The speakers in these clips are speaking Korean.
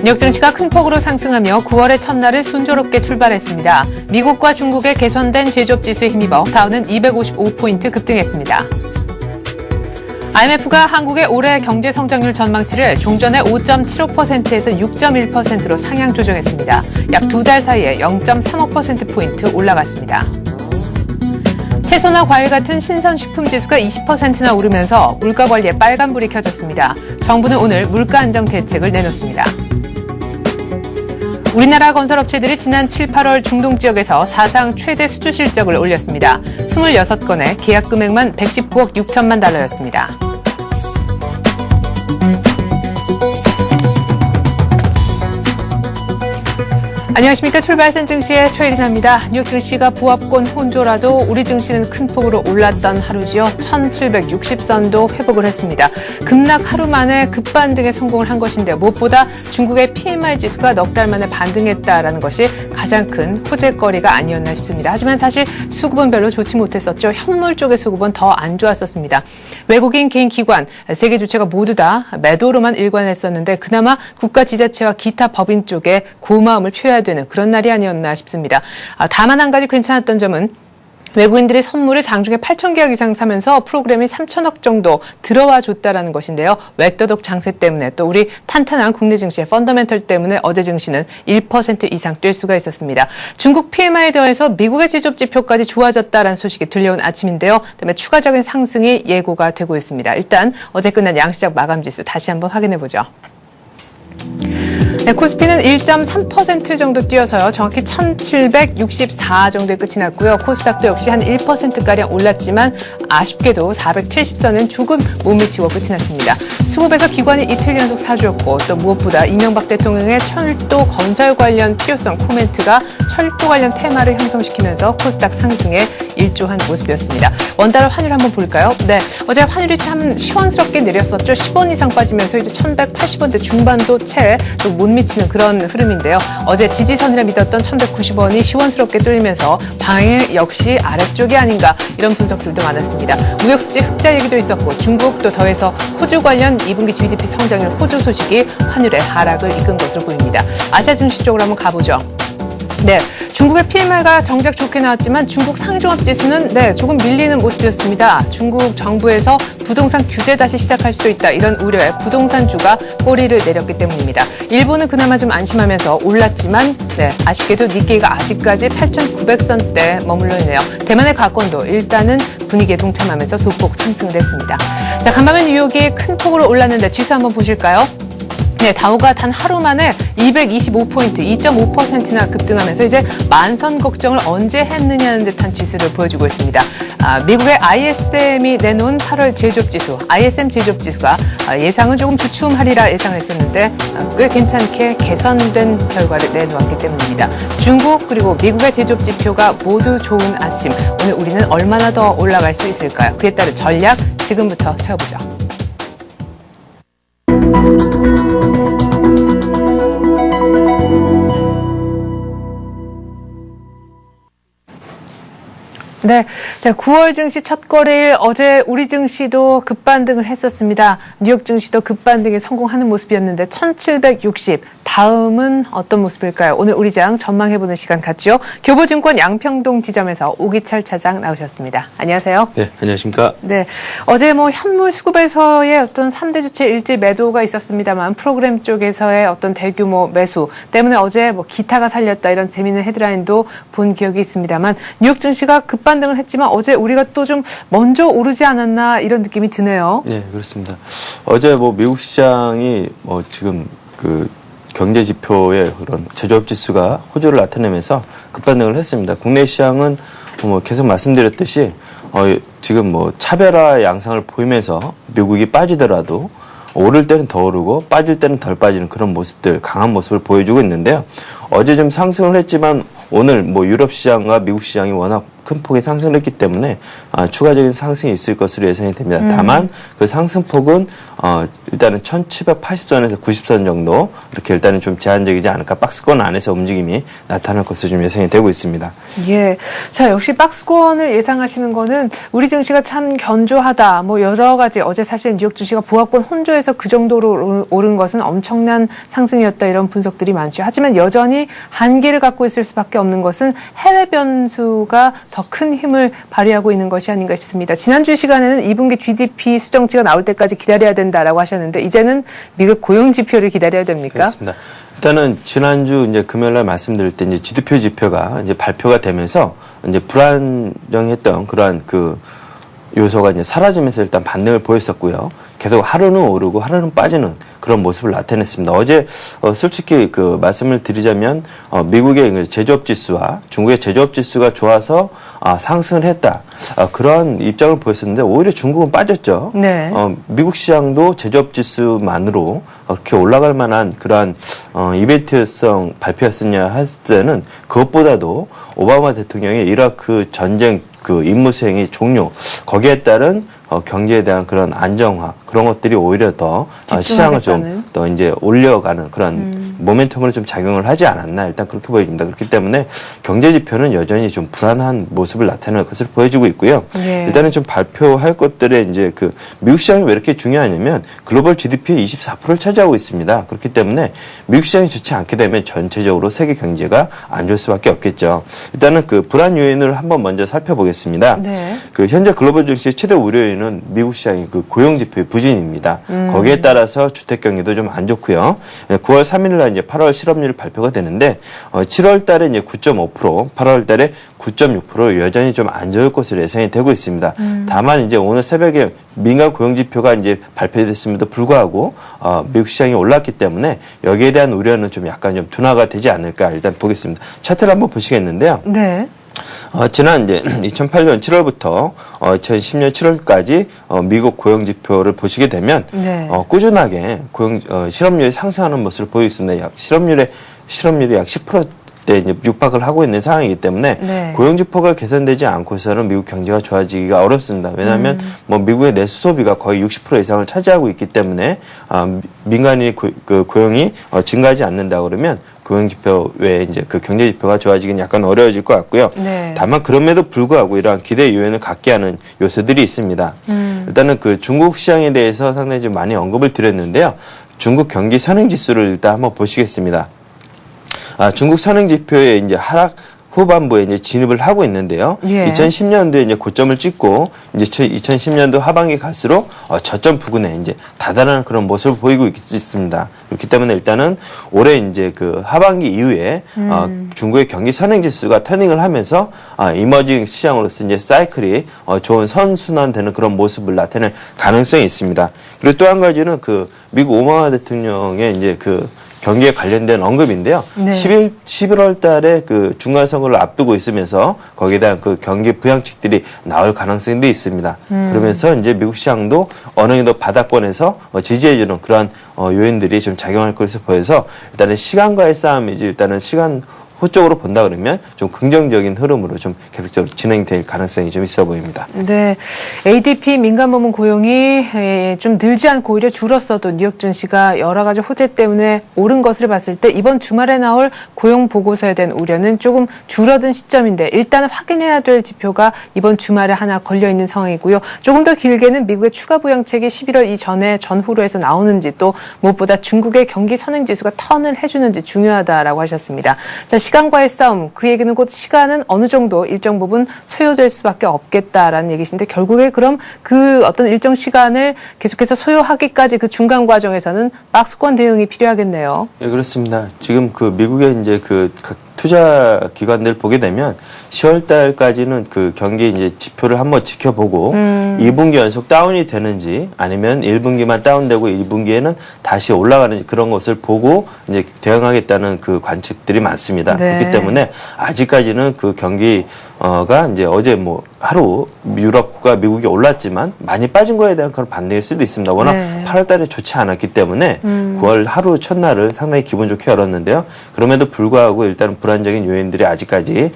뉴욕 증시가 큰 폭으로 상승하며 9월의 첫날을 순조롭게 출발했습니다. 미국과 중국의 개선된 제조업 지수에 힘입어 다우는 255포인트 급등했습니다. IMF가 한국의 올해 경제 성장률 전망치를 종전의 5.75%에서 6.1%로 상향 조정했습니다. 약 두 달 사이에 0.35%포인트 올라갔습니다. 채소나 과일 같은 신선식품 지수가 20%나 오르면서 물가 관리에 빨간불이 켜졌습니다. 정부는 오늘 물가 안정 대책을 내놓습니다. 우리나라 건설업체들이 지난 7, 8월 중동 지역에서 사상 최대 수주 실적을 올렸습니다. 26건의 계약 금액만 119억 6천만 달러였습니다. 안녕하십니까. 출발선 증시의 최일인입니다. 뉴욕 증시가 보합권 혼조라도 우리 증시는 큰 폭으로 올랐던 하루지요. 1760선도 회복을 했습니다. 급락 하루 만에 급반등에 성공을 한 것인데 무엇보다 중국의 PMI 지수가 넉 달 만에 반등했다라는 것이 가장 큰 호재거리가 아니었나 싶습니다. 하지만 사실 수급은 별로 좋지 못했었죠. 현물 쪽의 수급은 더 안 좋았었습니다. 외국인 개인 기관, 세계 주체가 모두 다 매도로만 일관했었는데 그나마 국가 지자체와 기타 법인 쪽에 고마움을 표해야 되는 그런 날이 아니었나 싶습니다. 다만 한 가지 괜찮았던 점은 외국인들이 선물을 장중에 8,000개억 이상 사면서 프로그램이 3천억 정도 들어와 줬다라는 것인데요. 외도덕 장세 때문에 또 우리 탄탄한 국내 증시의 펀더멘털 때문에 어제 증시는 1% 이상 뛸 수가 있었습니다. 중국 PMI에 더해서 미국의 제조업 지표까지 좋아졌다라는 소식이 들려온 아침인데요. 그다음에 추가적인 상승이 예고가 되고 있습니다. 일단 어제 끝난 양시장 마감 지수 다시 한번 확인해 보죠. 네, 코스피는 1.3% 정도 뛰어서요. 정확히 1764 정도에 끝이 났고요. 코스닥도 역시 한 1%가량 올랐지만 아쉽게도 470선은 조금 못 미치고 끝이 났습니다. 수급에서 기관이 이틀 연속 사주였고 또 무엇보다 이명박 대통령의 철도 건설 관련 필요성 코멘트가 철도 관련 테마를 형성시키면서 코스닥 상승에 일조한 모습이었습니다. 원달러 환율 한번 볼까요? 네, 어제 환율이 참 시원스럽게 내렸었죠. 10원 이상 빠지면서 이제 1180원대 중반도 채 또 못 미치는 그런 흐름인데요. 어제 지지선이라 믿었던 1190원이 시원스럽게 뚫리면서 방해 역시 아래쪽이 아닌가 이런 분석들도 많았습니다. 무역수지 흑자 얘기도 있었고 중국 또 더해서 호주 관련 2분기 GDP 성장률 호조 소식이 환율의 하락을 이끈 것으로 보입니다. 아시아 증시 쪽으로 한번 가보죠. 네, 중국의 PMI가 정작 좋게 나왔지만 중국 상종합지수는 조금 밀리는 모습이었습니다. 중국 정부에서 부동산 규제 다시 시작할 수도 있다 이런 우려에 부동산주가 꼬리를 내렸기 때문입니다. 일본은 그나마 좀 안심하면서 올랐지만 아쉽게도 니케이가 아직까지 8,900선대 머물러 있네요. 대만의 가건도 일단은 분위기에 동참하면서 소폭 상승을 했습니다. 자, 간밤에 뉴욕이 큰 폭으로 올랐는데 지수 한번 보실까요? 네, 다우가 단 하루 만에 225포인트, 2.5%나 급등하면서 이제 만선 걱정을 언제 했느냐는 듯한 지수를 보여주고 있습니다. 미국의 ISM이 내놓은 8월 제조업 지수, ISM 제조업 지수가 예상은 조금 주춤하리라 예상했었는데 꽤 괜찮게 개선된 결과를 내놓았기 때문입니다. 중국 그리고 미국의 제조업 지표가 모두 좋은 아침, 오늘 우리는 얼마나 더 올라갈 수 있을까요? 그에 따른 전략 지금부터 채워보죠. 네, 자, 9월 증시 첫 거래일 어제 우리 증시도 급반등을 했었습니다. 뉴욕 증시도 급반등에 성공하는 모습이었는데 1760 다음은 어떤 모습일까요? 오늘 우리 장 전망해보는 시간 갖죠. 교보증권 양평동 지점에서 오기철 차장 나오셨습니다. 안녕하세요. 네, 안녕하십니까. 네, 어제 현물 수급에서의 어떤 3대 주체 일제 매도가 있었습니다만 프로그램 쪽에서의 어떤 대규모 매수 때문에 어제 기타가 살렸다 이런 재미있는 헤드라인도 본 기억이 있습니다만 뉴욕 증시가 급반등을 했지만 어제 우리가 또 좀 먼저 오르지 않았나 이런 느낌이 드네요. 네, 그렇습니다. 어제 미국 시장이 지금 경제 지표의 그런 제조업 지수가 호조를 나타내면서 급반등을 했습니다. 국내 시장은 계속 말씀드렸듯이 지금 차별화 양상을 보이면서 미국이 빠지더라도 오를 때는 더 오르고 빠질 때는 덜 빠지는 그런 모습들, 강한 모습을 보여주고 있는데요. 어제 좀 상승을 했지만 오늘 유럽 시장과 미국 시장이 워낙 큰 폭의 상승을 했기 때문에 추가적인 상승이 있을 것으로 예상이 됩니다. 다만 그 상승폭은 일단은 1780선에서 90선 정도 이렇게 일단은 좀 제한적이지 않을까, 박스권 안에서 움직임이 나타날 것으로 좀 예상이 되고 있습니다. 예. 자, 역시 박스권을 예상하시는 거는 우리 증시가 참 견조하다. 뭐 여러 가지, 어제 사실 뉴욕 증시가 보합권 혼조에서 그 정도로 오른 것은 엄청난 상승이었다, 이런 분석들이 많죠. 하지만 여전히 한계를 갖고 있을 수밖에 없는 것은 해외 변수가 더 큰 힘을 발휘하고 있는 것이 아닌가 싶습니다. 지난주 시간에는 2분기 GDP 수정치가 나올 때까지 기다려야 된다라고 하셨는데, 이제는 미국 고용 지표를 기다려야 됩니까? 그렇습니다. 일단은 지난주 이제 금요일날 말씀드릴 때 이제 GDP 지표가 이제 발표가 되면서 이제 불안정했던 그러한 그 요소가 이제 사라지면서 일단 반등을 보였었고요. 계속 하루는 오르고 하루는 빠지는 그런 모습을 나타냈습니다. 어제 솔직히 그 말씀을 드리자면 미국의 제조업 지수와 중국의 제조업 지수가 좋아서 상승을 했다, 그런 입장을 보였었는데 오히려 중국은 빠졌죠. 네. 미국 시장도 제조업 지수만으로 그렇게 올라갈 만한 그러한 이벤트성 발표였었냐 했을 때는 그것보다도 오바마 대통령의 이라크 전쟁 그 임무 수행이 종료, 거기에 따른 경제에 대한 그런 안정화, 그런 것들이 오히려 더 시장을 좀 더 이제 올려가는 그런 모멘텀으로 좀 작용을 하지 않았나, 일단 그렇게 보여집니다. 그렇기 때문에 경제 지표는 여전히 좀 불안한 모습을 나타내는 것을 보여주고 있고요. 예. 일단은 좀 발표할 것들의 이제 그 미국 시장이 왜 이렇게 중요하냐면 글로벌 GDP의 24%를 차지하고 있습니다. 그렇기 때문에 미국 시장이 좋지 않게 되면 전체적으로 세계 경제가 안 좋을 수밖에 없겠죠. 일단은 그 불안 요인을 한번 먼저 살펴보겠습니다. 네. 그 현재 글로벌 증시의 최대 우려 요인은 미국 시장의 그 고용 지표의 부진입니다. 거기에 따라서 주택 경기도 좀 안 좋고요. 9월 3일 날 이제 8월 실업률 발표가 되는데 7월 달에 이제 9.5%, 8월 달에 9.6% 여전히 좀 안 좋을 것으로 예상이 되고 있습니다. 다만 이제 오늘 새벽에 민간 고용 지표가 이제 발표됐음에도 불구하고 미국 시장이 올랐기 때문에 여기에 대한 우려는 좀 약간 좀 둔화가 되지 않을까, 일단 보겠습니다. 차트를 한번 보시겠는데요. 네. 지난 이제 2008년 7월부터 2010년 7월까지 미국 고용 지표를 보시게 되면 네. 꾸준하게 실업률이 상승하는 모습을 보이고 있습니다. 실업률이 약 10%대 이제 육박을 하고 있는 상황이기 때문에 네. 고용 지표가 개선되지 않고서는 미국 경제가 좋아지기가 어렵습니다. 왜냐하면 뭐 미국의 내수 소비가 거의 60% 이상을 차지하고 있기 때문에 민간인 고용이 증가하지 않는다 그러면 고용 지표 외에 이제 그 경제 지표가 좋아지긴 약간 어려워질 것 같고요. 네. 다만 그럼에도 불구하고 이러한 기대 요인을 갖게 하는 요소들이 있습니다. 일단은 그 중국 시장에 대해서 상당히 좀 많이 언급을 드렸는데요. 중국 경기 선행 지수를 일단 한번 보시겠습니다. 중국 선행 지표의 이제 하락 후반부에 이제 진입을 하고 있는데요. 예. 2010년도에 이제 고점을 찍고 이제 2010년도 하반기 갈수록 저점 부근에 이제 다다른 그런 모습을 보이고 있습니다. 그렇기 때문에 일단은 올해 이제 그 하반기 이후에 중국의 경기 선행 지수가 터닝을 하면서 이머징 시장으로서 이제 사이클이 좋은 선순환되는 그런 모습을 나타낼 가능성이 있습니다. 그리고 또 한 가지는 그 미국 오바마 대통령의 이제 그 경기에 관련된 언급인데요. 네. 11월 달에 그 중간선거를 앞두고 있으면서 거기에 대한 그 경기 부양책들이 나올 가능성도 있습니다. 그러면서 이제 미국 시장도 어느 정도 바닥권에서 지지해주는 그러한 요인들이 좀 작용할 것으로 보여서 일단은 시간과의 싸움이지, 일단은 시간 호쪽으로 본다 그러면 좀 긍정적인 흐름으로 좀 계속적으로 진행될 가능성이 좀 있어 보입니다. 네, ADP 민간 부문 고용이 좀 늘지 않고 오히려 줄었어도 뉴욕 증시가 여러 가지 호재 때문에 오른 것을 봤을 때 이번 주말에 나올 고용 보고서에 대한 우려는 조금 줄어든 시점인데, 일단은 확인해야 될 지표가 이번 주말에 하나 걸려 있는 상황이고요. 조금 더 길게는 미국의 추가 부양책이 11월 이전에 전후로 해서 나오는지, 또 무엇보다 중국의 경기 선행 지수가 턴을 해주는지 중요하다라고 하셨습니다. 자, 시간과의 싸움, 그 얘기는 곧 시간은 어느 정도 일정 부분 소요될 수밖에 없겠다라는 얘기신데, 결국에 그럼 그 어떤 일정 시간을 계속해서 소요하기까지 그 중간 과정에서는 박스권 대응이 필요하겠네요. 예, 그렇습니다. 지금 그 미국의 이제 그 투자 기관들 보게 되면 10월 달까지는 그 경기 이제 지표를 한번 지켜보고 2분기 연속 다운이 되는지, 아니면 1분기만 다운되고 2분기에는 다시 올라가는지, 그런 것을 보고 이제 대응하겠다는 그 관측들이 많습니다. 네. 그렇기 때문에 아직까지는 그 경기가 이제 어제 뭐 하루 유럽과 미국이 올랐지만 많이 빠진 거에 대한 그런 반등일 수도 있습니다. 워낙 네. 8월 달에 좋지 않았기 때문에 9월 하루 첫날을 상당히 기분 좋게 열었는데요. 그럼에도 불구하고 일단은 불안적인 요인들이 아직까지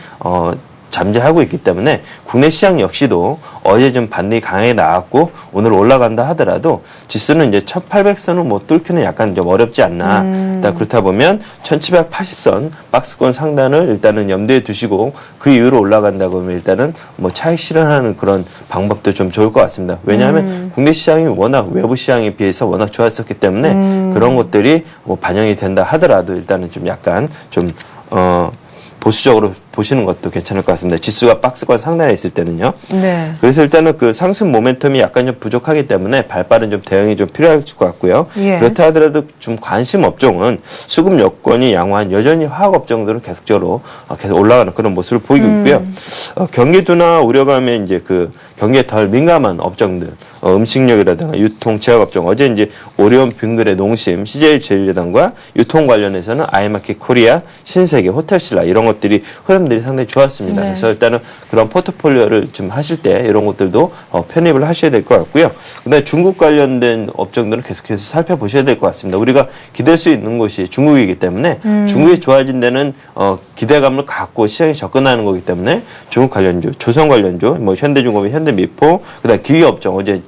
잠재하고 있기 때문에 국내 시장 역시도 어제 좀 반등이 강하게 나왔고 오늘 올라간다 하더라도 지수는 이제 1800선을 뭐 뚫기는 약간 좀 어렵지 않나. 일단 그렇다 보면 1780선 박스권 상단을 일단은 염두에 두시고 그 이후로 올라간다고 하면 일단은 뭐 차익 실현하는 그런 방법도 좀 좋을 것 같습니다. 왜냐하면 국내 시장이 워낙 외부 시장에 비해서 워낙 좋았었기 때문에 그런 것들이 뭐 반영이 된다 하더라도 일단은 좀 약간 좀 보수적으로 보시는 것도 괜찮을 것 같습니다. 지수가 박스권 상단에 있을 때는요. 네. 그래서 일단은 그 상승 모멘텀이 약간 좀 부족하기 때문에 발빠른 좀 대응이 좀 필요할 것 같고요. 예. 그렇다 하더라도 좀 관심 업종은 수급 여건이 양호한 여전히 화학 업종들은 계속적으로 계속 올라가는 그런 모습을 보이고 있고요. 경기 둔화 우려감에 이제 그 경기에 덜 민감한 업종들, 음식료라든가 유통, 제약 업종, 어제 이제 오리온 빙그레 농심, CJ 제일제당과 유통 관련해서는 아이마켓 코리아, 신세계, 호텔신라 이런 것들이 흐름들이 상당히 좋았습니다. 네. 그래서 일단은 그런 포트폴리오를 좀 하실 때 이런 것들도 편입을 하셔야 될 것 같고요. 그다음에 중국 관련된 업종들은 계속해서 살펴보셔야 될 것 같습니다. 우리가 기댈 수 있는 곳이 중국이기 때문에 중국이 좋아진 데는 기대감을 갖고 시장에 접근하는 거기 때문에 중국 관련주, 조선 관련주, 뭐 현대중공업, 현대미포, 그다음 기계업종 어제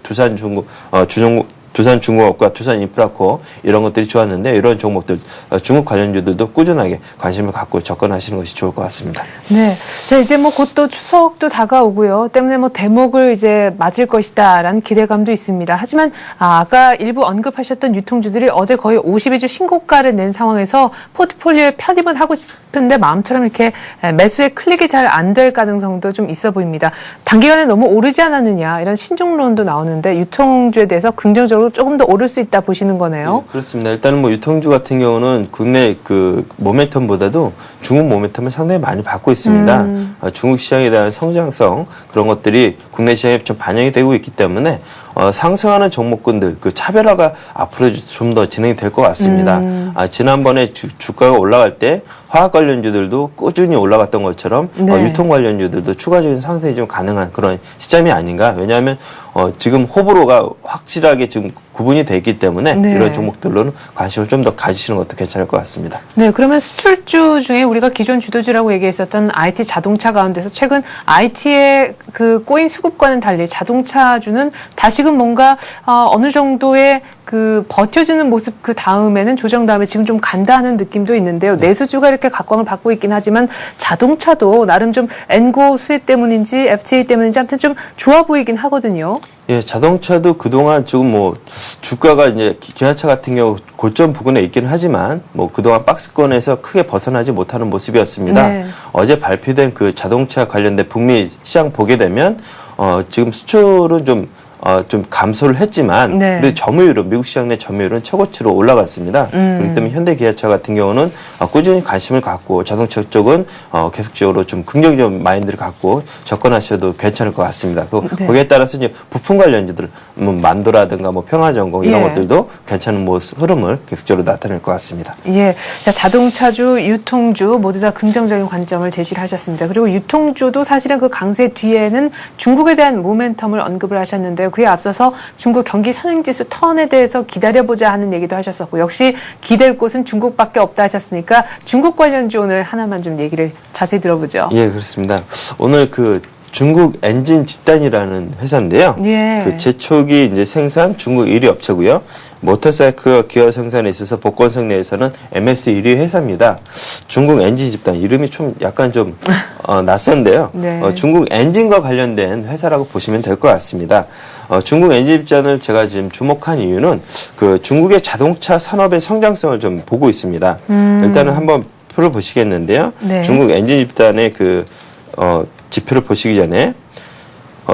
두산중공업과 두산인프라코 이런 것들이 좋았는데 이런 종목들 중국 관련주들도 꾸준하게 관심을 갖고 접근하시는 것이 좋을 것 같습니다. 네. 자, 이제 뭐 곧 또 추석도 다가오고요. 때문에 뭐 대목을 이제 맞을 것이다라는 기대감도 있습니다. 하지만 아까 일부 언급하셨던 유통주들이 어제 거의 52주 신고가를 낸 상황에서 포트폴리오에 편입은 하고 싶은데 마음처럼 이렇게 매수에 클릭이 잘 안 될 가능성도 좀 있어 보입니다. 단기간에 너무 오르지 않았느냐 이런 신중론도 나오는데 유통주에 대해서 긍정적으로 조금 더 오를 수 있다 보시는 거네요. 네, 그렇습니다. 일단은 뭐 유통주 같은 경우는 국내 그 모멘텀보다도 중국 모멘텀을 상당히 많이 받고 있습니다. 중국 시장에 대한 성장성 그런 것들이 국내 시장에 좀 반영이 되고 있기 때문에 상승하는 종목군들 그 차별화가 앞으로 좀 더 진행이 될 것 같습니다. 지난번에 주가가 올라갈 때 화학 관련주들도 꾸준히 올라갔던 것처럼 네. 유통 관련주들도 추가적인 상승이 좀 가능한 그런 시점이 아닌가. 왜냐하면 지금 호불호가 확실하게 지금 구분이 돼 있기 때문에 네. 이런 종목들로는 관심을 좀 더 가지시는 것도 괜찮을 것 같습니다. 네, 그러면 수출주 중에 우리가 기존 주도주라고 얘기했었던 IT 자동차 가운데서 최근 IT의 그 꼬인 수급과는 달리 자동차주는 다시금 뭔가 어느 정도의 그 버텨주는 모습 그 다음에는 조정 다음에 지금 좀 간다는 느낌도 있는데요. 내수주가 이렇게 각광을 받고 있긴 하지만 자동차도 나름 좀 엔고 수혜 때문인지 FTA 때문인지 아무튼 좀 좋아 보이긴 하거든요. 예, 자동차도 그동안 지금 뭐 주가가 이제 기아차 같은 경우 고점 부근에 있기는 하지만 뭐 그동안 박스권에서 크게 벗어나지 못하는 모습이었습니다. 네. 어제 발표된 그 자동차 관련된 북미 시장 보게 되면 지금 수출은 좀 감소를 했지만 네. 그래도 점유율은 미국 시장 내 점유율은 최고치로 올라갔습니다. 그렇기 때문에 현대기아차 같은 경우는 꾸준히 관심을 갖고 자동차 쪽은 계속적으로 좀 긍정적 마인드를 갖고 접근하셔도 괜찮을 것 같습니다. 네. 거기에 따라서 이제 부품 관련주들 만도라든가 뭐 평화전공 이런 예. 것들도 괜찮은 흐름을 계속적으로 나타낼 것 같습니다. 예, 자 자동차주, 유통주 모두 다 긍정적인 관점을 제시를 하셨습니다. 그리고 유통주도 사실은 그 강세 뒤에는 중국에 대한 모멘텀을 언급을 하셨는데요. 그에 앞서서 중국 경기 선행지수 턴에 대해서 기다려보자 하는 얘기도 하셨었고 역시 기댈 곳은 중국밖에 없다 하셨으니까 중국 관련주 오늘 하나만 좀 얘기를 자세히 들어보죠. 예, 그렇습니다. 오늘 그 중국 엔진 집단이라는 회사인데요. 예. 그 제초기 이제 생산 중국 1위 업체고요. 모터사이클 기어 생산에 있어서 복권성 내에서는 MS 1위 회사입니다. 중국 엔진 집단 이름이 좀 약간 좀 낯선데요. 네. 중국 엔진과 관련된 회사라고 보시면 될 것 같습니다. 중국 엔진 집단을 제가 지금 주목한 이유는 그 중국의 자동차 산업의 성장성을 좀 보고 있습니다. 일단은 한번 표를 보시겠는데요. 네. 중국 엔진 집단의 그 지표를 보시기 전에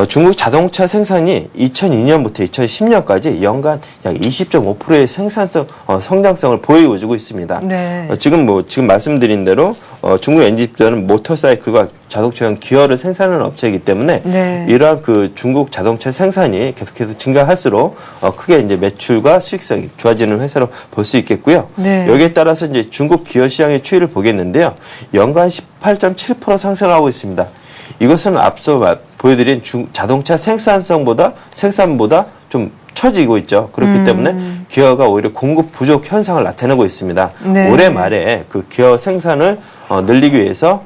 중국 자동차 생산이 2002년부터 2010년까지 연간 약 20.5%의 생산성 성장성을 보여주고 있습니다. 네. 지금 말씀드린 대로 중국 엔진 집단은 모터사이클과 자동차용 기어를 생산하는 업체이기 때문에 네. 이러한 그 중국 자동차 생산이 계속해서 증가할수록 크게 이제 매출과 수익성이 좋아지는 회사로 볼 수 있겠고요. 네. 여기에 따라서 이제 중국 기어 시장의 추이를 보겠는데요. 연간 18.7% 상승하고 있습니다. 이것은 앞서 보여드린 자동차 생산보다 좀 처지고 있죠. 그렇기 때문에 기어가 오히려 공급 부족 현상을 나타내고 있습니다. 네. 올해 말에 그 기어 생산을 늘리기 위해서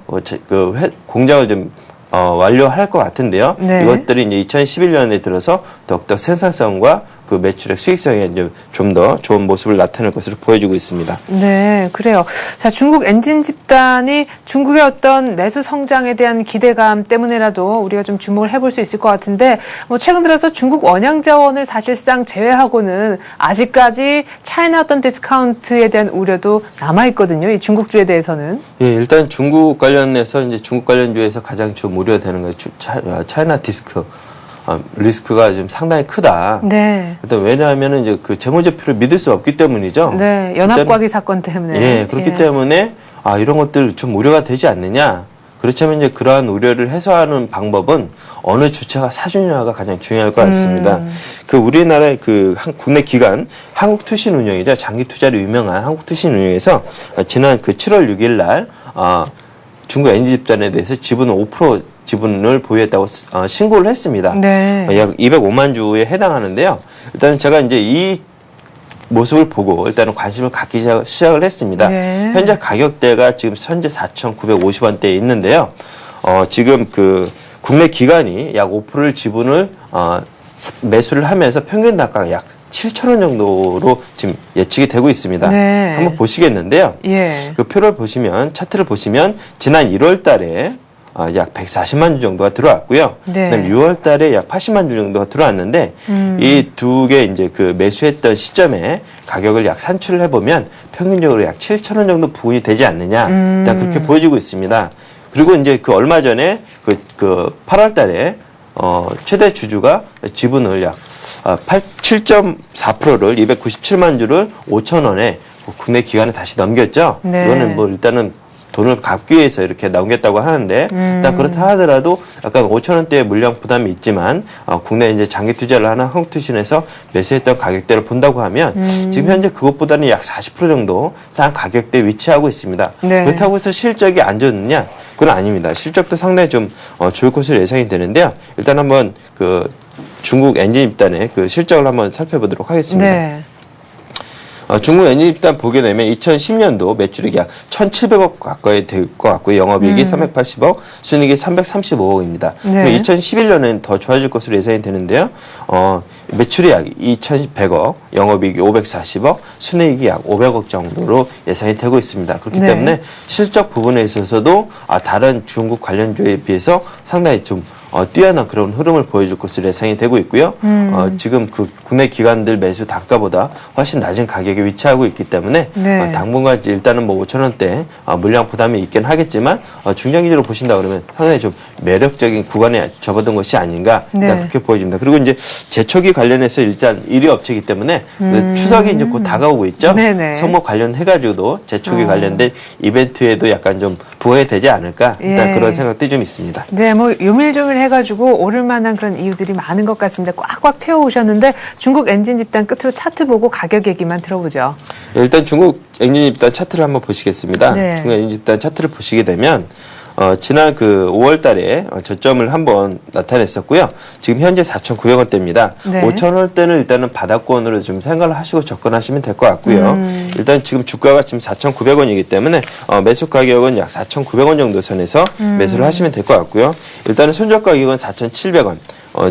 공장을 좀 완료할 것 같은데요. 네. 이것들이 이제 2011년에 들어서 더욱더 생산성과 그 매출의 수익성에 이제 좀 더 좋은 모습을 나타낼 것으로 보여지고 있습니다. 네, 그래요. 자, 중국 엔진 집단이 중국의 어떤 내수 성장에 대한 기대감 때문에라도 우리가 좀 주목을 해볼 수 있을 것 같은데, 뭐 최근 들어서 중국 원양 자원을 사실상 제외하고는 아직까지 차이나 어떤 디스카운트에 대한 우려도 남아 있거든요. 이 중국주에 대해서는. 예, 일단 중국 관련해서 이제 중국 관련주에서 가장 좀 우려되는 건 차이나 디스크. 리스크가 좀 상당히 크다. 네. 일단 왜냐하면은 이제 그 재무제표를 믿을 수 없기 때문이죠. 네, 연합과기 사건 때문에. 예, 그렇기 때문에 이런 것들 좀 우려가 되지 않느냐. 그렇다면 이제 그러한 우려를 해소하는 방법은 어느 주체가 사주냐가 가장 중요할 것 같습니다. 그 우리나라의 그 국내 기관 한국투신운용이죠. 장기 투자로 유명한 한국투신운용에서 지난 그 7월 6일 날 중국 엔진 집단에 대해서 지분을 5% 지분을 보유했다고 신고를 했습니다. 네. 약 205만 주에 해당하는데요. 일단 제가 이제 이 모습을 보고 일단은 관심을 갖기 시작을 했습니다. 네. 현재 가격대가 지금 현재 4,950원대에 있는데요. 지금 그 국내 기관이 약 5%를 지분을 매수를 하면서 평균 단가가 약 7,000원 정도로 지금 예측이 되고 있습니다. 네. 한번 보시겠는데요. 예. 그 표를 보시면 차트를 보시면 지난 1월 달에 약 140만 주 정도가 들어왔고요. 네. 그다음에 6월 달에 약 80만 주 정도가 들어왔는데 이 두 개 이제 그 매수했던 시점에 가격을 약 산출을 해보면 평균적으로 약 7,000원 정도 부분이 되지 않느냐. 일단 그렇게 보여지고 있습니다. 그리고 이제 그 얼마 전에 그 8월 달에 최대 주주가 지분을 약 7.4%를 297만 주를 5,000원에 국내 기관에 다시 넘겼죠. 네. 이거는 뭐 일단은 돈을 갚기 위해서 이렇게 넘겼다고 하는데 일단 그렇다 하더라도 약간 5,000원대의 물량 부담이 있지만 국내 이제 장기 투자를 하는 한국투신에서 매수했던 가격대를 본다고 하면 지금 현재 그것보다는 약 40% 정도 싼 가격대에 위치하고 있습니다. 네. 그렇다고 해서 실적이 안 좋느냐? 그건 아닙니다. 실적도 상당히 좀 좋을 것으로 예상이 되는데요. 일단 한번 그 중국 엔진 집단의 그 실적을 한번 살펴보도록 하겠습니다. 네. 중국 엔진 집단 보게 되면 2010년도 매출액이 약 1,700억 가까이 될 것 같고요. 영업이익이 380억, 순이익이 335억입니다. 네. 2011년에는 더 좋아질 것으로 예상이 되는데요. 매출이 약 2,100억, 영업이익이 540억, 순이익이 약 500억 정도로 예상이 되고 있습니다. 그렇기 네. 때문에 실적 부분에 있어서도 다른 중국 관련주에 비해서 상당히 좀 뛰어난 그런 흐름을 보여줄 것으로 예상이 되고 있고요. 지금 그 국내 기관들 매수 단가보다 훨씬 낮은 가격에 위치하고 있기 때문에 네. 당분간 일단은 뭐 5,000원대 물량 부담이 있긴 하겠지만 중장기적으로 보신다 그러면 상당히 좀 매력적인 구간에 접어든 것이 아닌가 일단 네. 그렇게 보여집니다. 그리고 이제 제초기 관련해서 일단 1위 업체이기 때문에 추석이 이제 곧 다가오고 있죠. 네네. 성목 관련해가지고도 제초기 관련된 이벤트에도 약간 좀 부과되지 않을까 일단 예. 그런 생각도 좀 있습니다. 네, 뭐 요밀조밀 해가지고 오를 만한 그런 이유들이 많은 것 같습니다. 꽉꽉 태워오셨는데 중국 엔진 집단 끝으로 차트 보고 가격 얘기만 들어보죠. 일단 중국 엔진 집단 차트를 한번 보시겠습니다. 네. 중국 엔진 집단 차트를 보시게 되면 지난 그 5월 달에 저점을 한번 나타냈었고요. 지금 현재 4,900원대입니다. 네. 5,000원대는 일단은 바닥권으로 좀 생각을 하시고 접근하시면 될 것 같고요. 일단 지금 주가가 지금 4,900원이기 때문에 매수 가격은 약 4,900원 정도 선에서 매수를 하시면 될 것 같고요. 일단은 손절 가격은 4,700원.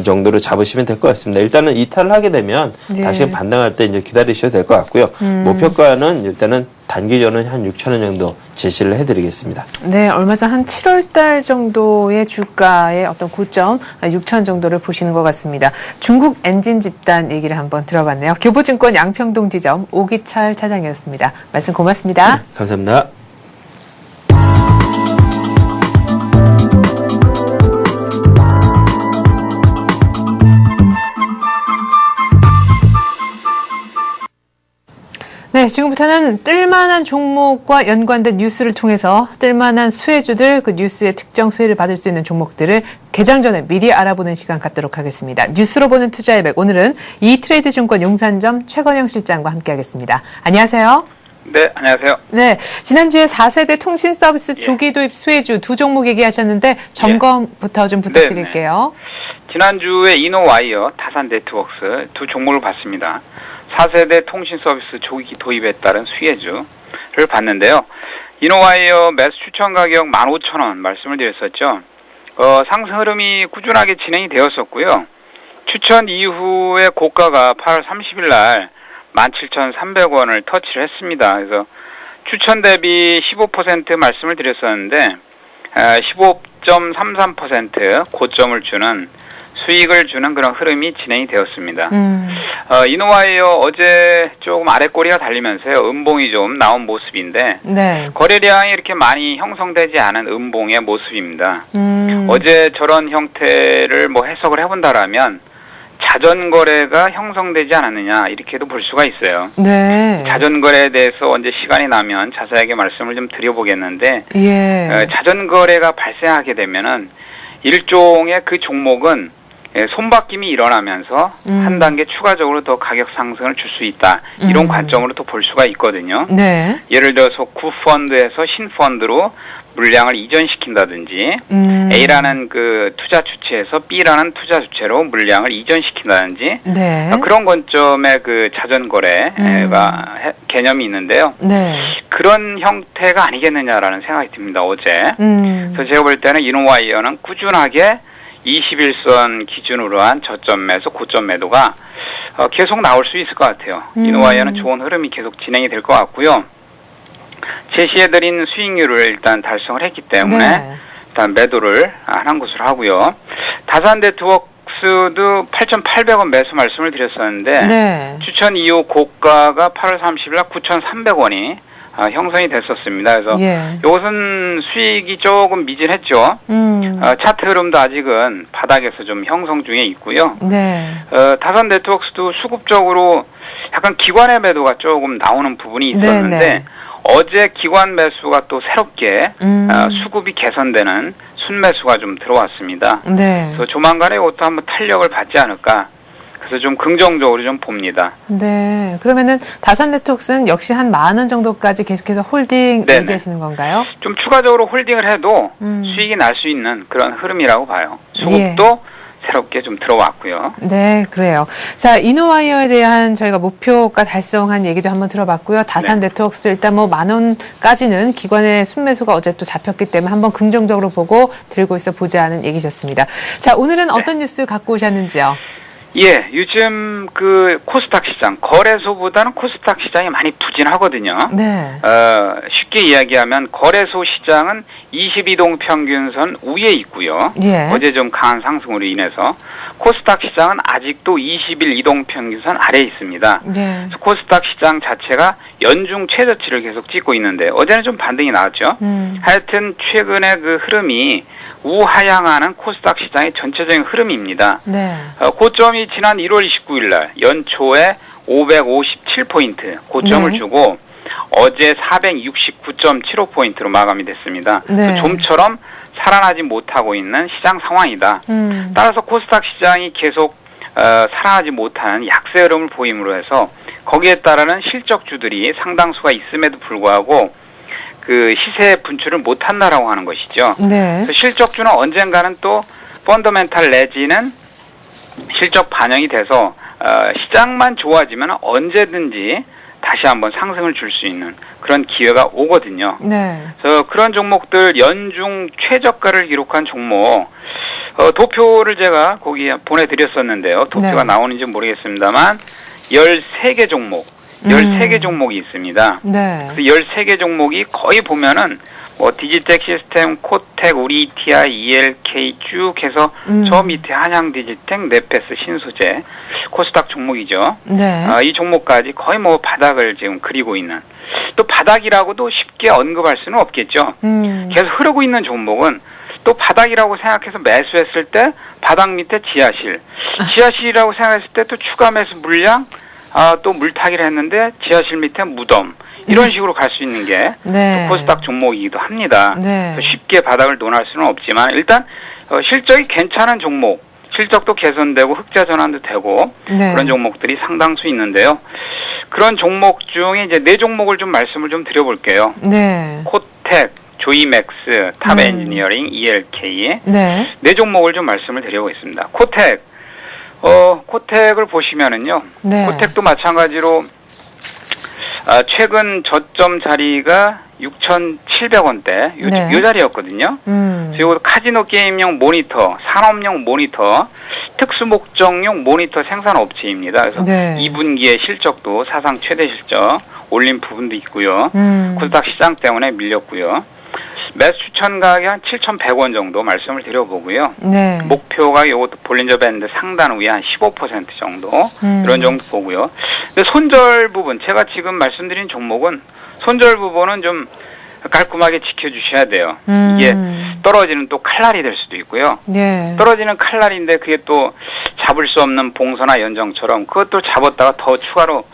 정도로 잡으시면 될 것 같습니다. 일단은 이탈을 하게 되면 네. 다시 반등할 때 이제 기다리셔도 될 것 같고요. 목표가는 일단은 단기전은 한 6,000원 정도 제시를 해드리겠습니다. 네, 얼마 전 한 7월 달 정도의 주가의 어떤 고점 6천 정도를 보시는 것 같습니다. 중국 엔진 집단 얘기를 한번 들어봤네요. 교보증권 양평동 지점 오기철 차장이었습니다. 말씀 고맙습니다. 감사합니다. 네, 지금부터는 뜰만한 종목과 연관된 뉴스를 통해서 뜰만한 수혜주들, 그 뉴스의 특정 수혜를 받을 수 있는 종목들을 개장 전에 미리 알아보는 시간 갖도록 하겠습니다. 뉴스로 보는 투자의 백, 오늘은 이트레이드 증권 용산점 최건영 실장과 함께하겠습니다. 안녕하세요. 네, 안녕하세요. 네, 지난주에 4세대 통신 서비스 조기 도입 수혜주 두 종목 얘기하셨는데 점검부터 좀 부탁드릴게요. 지난주에 이노와이어, 타산 네트워크스 두 종목을 봤습니다. 4세대 통신 서비스 조기 도입에 따른 수혜주를 봤는데요. 이노와이어 매수 추천 가격 15,000원 말씀을 드렸었죠. 상승 흐름이 꾸준하게 진행이 되었었고요. 추천 이후에 고가가 8월 30일 날 17,300원을 터치를 했습니다. 그래서 추천 대비 15% 말씀을 드렸었는데 15.33% 고점을 주는 수익을 주는 그런 흐름이 진행이 되었습니다. 이노와이어 어제 조금 아래 꼬리가 달리면서요. 음봉이 좀 나온 모습인데 네. 거래량이 이렇게 많이 형성되지 않은 음봉의 모습입니다. 어제 저런 형태를 뭐 해석을 해본다라면 자전거래가 형성되지 않았느냐 이렇게도 볼 수가 있어요. 네. 자전거래에 대해서 언제 시간이 나면 자세하게 말씀을 좀 드려보겠는데 예. 자전거래가 발생하게 되면은 일종의 그 종목은 손바뀜이 일어나면서 한 단계 추가적으로 더 가격 상승을 줄 수 있다. 이런 관점으로 또 볼 수가 있거든요. 네. 예를 들어서 구펀드에서 신펀드로 물량을 이전시킨다든지 A라는 그 투자 주체에서 B라는 투자 주체로 물량을 이전시킨다든지 네. 그런 관점의 그 자전거래가 개념이 있는데요. 네. 그런 형태가 아니겠느냐라는 생각이 듭니다. 어제. 그래서 제가 볼 때는 이노와이어는 꾸준하게 21선 기준으로 한 저점 매수, 고점 매도가 계속 나올 수 있을 것 같아요. 이노와이어는 좋은 흐름이 계속 진행이 될 것 같고요. 제시해드린 수익률을 일단 달성을 했기 때문에 네. 일단 매도를 하는 것으로 하고요. 다산 네트워크스도 8,800원 매수 말씀을 드렸었는데 네. 추천 이후 고가가 8월 30일 날 9,300원이 형성이 됐었습니다. 그래서 예. 이것은 수익이 조금 미진했죠. 차트 흐름도 아직은 바닥에서 좀 형성 중에 있고요. 네. 다산 네트워크스도 수급적으로 약간 기관의 매도가 조금 나오는 부분이 있었는데 네네. 어제 기관 매수가 또 새롭게 수급이 개선되는 순매수가 좀 들어왔습니다. 네. 그래서 조만간에 이것도 한번 탄력을 받지 않을까. 그래서 좀 긍정적으로 좀 봅니다. 네. 그러면은 다산 네트워크스는 역시 한 10,000원 정도까지 계속해서 홀딩 네네. 얘기하시는 건가요? 좀 추가적으로 홀딩을 해도 수익이 날 수 있는 그런 흐름이라고 봐요. 수급도 예. 새롭게 좀 들어왔고요. 네, 그래요. 자, 이노와이어에 대한 저희가 목표가 달성한 얘기도 한번 들어봤고요. 다산 네. 네트워크스 일단 뭐 10,000원까지는 기관의 순매수가 어제 또 잡혔기 때문에 한번 긍정적으로 보고 들고 있어 보자는 얘기셨습니다. 자, 오늘은 어떤 뉴스 갖고 오셨는지요? 예, 요즘 그 코스닥 시장, 거래소보다는 코스닥 시장이 많이 부진하거든요. 네. 쉽게 이야기하면 거래소 시장은 22동 평균선 위에 있고요. 예. 어제 좀 강한 상승으로 인해서 코스닥 시장은 아직도 21 이동 평균선 아래에 있습니다. 네. 그래서 코스닥 시장 자체가 연중 최저치를 계속 찍고 있는데 어제는 좀 반등이 나왔죠. 하여튼 최근에 그 흐름이 우하향하는 코스닥 시장의 전체적인 흐름입니다. 네. 고점이 지난 1월 29일 날 연초에 557포인트 고점을 네. 주고 어제 469.75포인트로 마감이 됐습니다. 네. 좀처럼 살아나지 못하고 있는 시장 상황이다. 따라서 코스닥 시장이 계속 살아나지 못하는 약세 흐름을 보임으로 해서 거기에 따르는 실적주들이 상당수가 있음에도 불구하고 그 시세 분출을 못한다라고 하는 것이죠. 네. 그래서 실적주는 언젠가는 또 펀더멘탈 내지는 실적 반영이 돼서 시장만 좋아지면 언제든지 다시 한번 상승을 줄 수 있는 그런 기회가 오거든요. 네. 그래서 그런 종목들 연중 최저가를 기록한 종목 도표를 제가 거기 보내드렸었는데요. 도표가 네. 나오는지 모르겠습니다만 13개 종목 13개 종목이 있습니다. 네. 그래서 13개 종목이 거의 보면은 뭐 디지텍 시스템, 코텍, 우리 ETI, ELK 쭉 해서 저 밑에 한양 디지텍, 네페스, 신소재, 코스닥 종목이죠. 네. 이 종목까지 거의 뭐 바닥을 지금 그리고 있는. 또 바닥이라고도 쉽게 언급할 수는 없겠죠. 계속 흐르고 있는 종목은 또 바닥이라고 생각해서 매수했을 때 바닥 밑에 지하실, 지하실이라고 생각했을 때 또 추가 매수 물량, 또 물타기를 했는데 지하실 밑에 무덤. 이런 식으로 갈 수 있는 게 네. 코스닥 종목이기도 합니다. 네. 쉽게 바닥을 논할 수는 없지만 일단 실적이 괜찮은 종목, 실적도 개선되고 흑자 전환도 되고 네. 그런 종목들이 상당수 있는데요. 그런 종목 중에 이제 4종목을 좀 말씀을 좀 드려볼게요. 네. 코텍, 조이맥스, 탑엔지니어링, ELK 네. 4종목을 좀 말씀을 드려보겠습니다. 코텍, 코텍을 보시면은요. 네. 코텍도 마찬가지로 최근 저점 자리가 3,700원대 네. 요 자리였거든요. 그리고 카지노 게임용 모니터, 산업용 모니터, 특수목적용 모니터 생산업체입니다. 그래서 네. 2분기의 실적도 사상 최대 실적 올린 부분도 있고요. 코스닥 시장 때문에 밀렸고요. 매수 추천 가격이 한 7,100원 정도 말씀을 드려보고요. 네. 목표가 이것도 볼린저 밴드 상단 위에 한 15% 정도 이런 정도 보고요. 근데 손절 부분 제가 지금 말씀드린 종목은 손절 부분은 좀 깔끔하게 지켜주셔야 돼요. 이게 떨어지는 또 칼날이 될 수도 있고요. 예. 떨어지는 칼날인데 그게 또 잡을 수 없는 봉선화 연정처럼 그것도 잡았다가 더 추가로